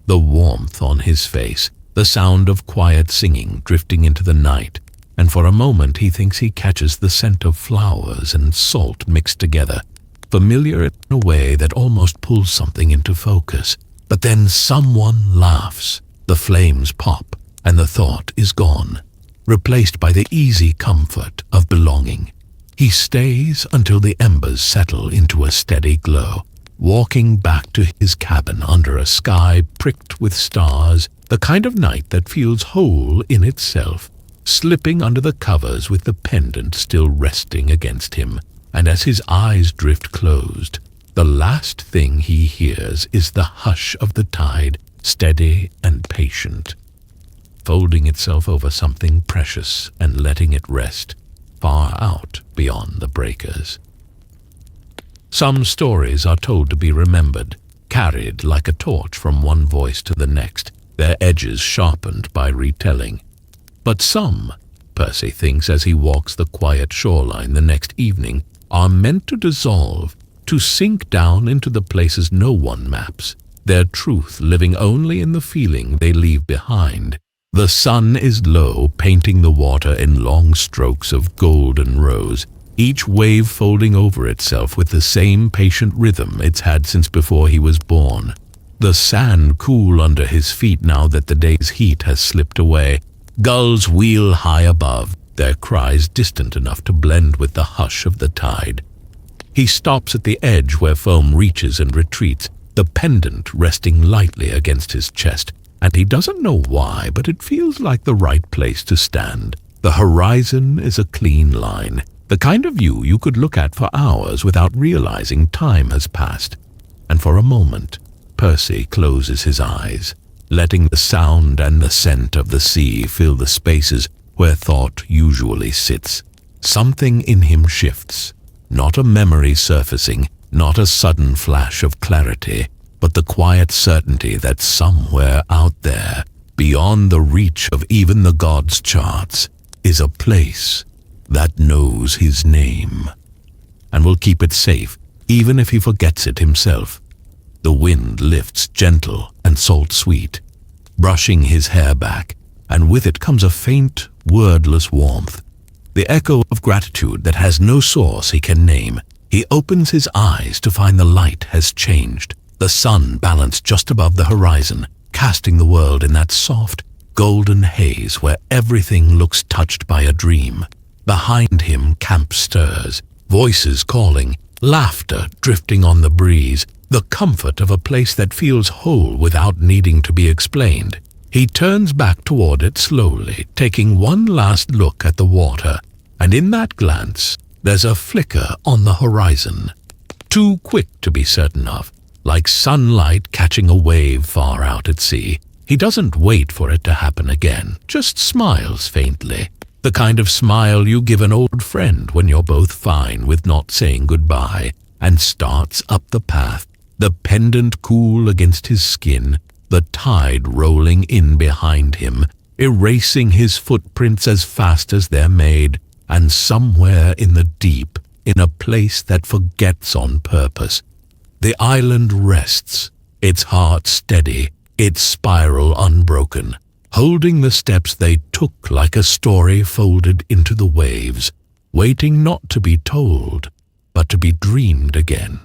the warmth on his face, the sound of quiet singing drifting into the night, and for a moment he thinks he catches the scent of flowers and salt mixed together, familiar in a way that almost pulls something into focus. But then someone laughs, the flames pop, and the thought is gone, replaced by the easy comfort of belonging. He stays until the embers settle into a steady glow, walking back to his cabin under a sky pricked with stars, the kind of night that feels whole in itself, slipping under the covers with the pendant still resting against him. And as his eyes drift closed, the last thing he hears is the hush of the tide, steady and patient, folding itself over something precious and letting it rest far out beyond the breakers. Some stories are told to be remembered, carried like a torch from one voice to the next, their edges sharpened by retelling. But some, Percy thinks as he walks the quiet shoreline the next evening, are meant to dissolve, to sink down into the places no one maps, their truth living only in the feeling they leave behind. The sun is low, painting the water in long strokes of golden rose, each wave folding over itself with the same patient rhythm it's had since before he was born. The sand cool under his feet now that the day's heat has slipped away. Gulls wheel high above, their cries distant enough to blend with the hush of the tide. He stops at the edge where foam reaches and retreats, the pendant resting lightly against his chest, and he doesn't know why, but it feels like the right place to stand. The horizon is a clean line, the kind of view you could look at for hours without realizing time has passed. And for a moment, Percy closes his eyes, letting the sound and the scent of the sea fill the spaces where thought usually sits. Something in him shifts, not a memory surfacing, not a sudden flash of clarity, but the quiet certainty that somewhere out there, beyond the reach of even the gods' charts, is a place that knows his name, and will keep it safe even if he forgets it himself. The wind lifts gentle and salt-sweet, brushing his hair back, and with it comes a faint, wordless warmth, the echo of gratitude that has no source he can name. He opens his eyes to find the light has changed, the sun balanced just above the horizon, casting the world in that soft, golden haze where everything looks touched by a dream. Behind him camp stirs, voices calling, laughter drifting on the breeze, the comfort of a place that feels whole without needing to be explained. He turns back toward it slowly, taking one last look at the water, and in that glance, there's a flicker on the horizon, too quick to be certain of, like sunlight catching a wave far out at sea. He doesn't wait for it to happen again, just smiles faintly. The kind of smile you give an old friend when you're both fine with not saying goodbye, and starts up the path, the pendant cool against his skin, the tide rolling in behind him, erasing his footprints as fast as they're made, and somewhere in the deep, in a place that forgets on purpose, the island rests, its heart steady, its spiral unbroken, holding the steps they took like a story folded into the waves, waiting not to be told, but to be dreamed again.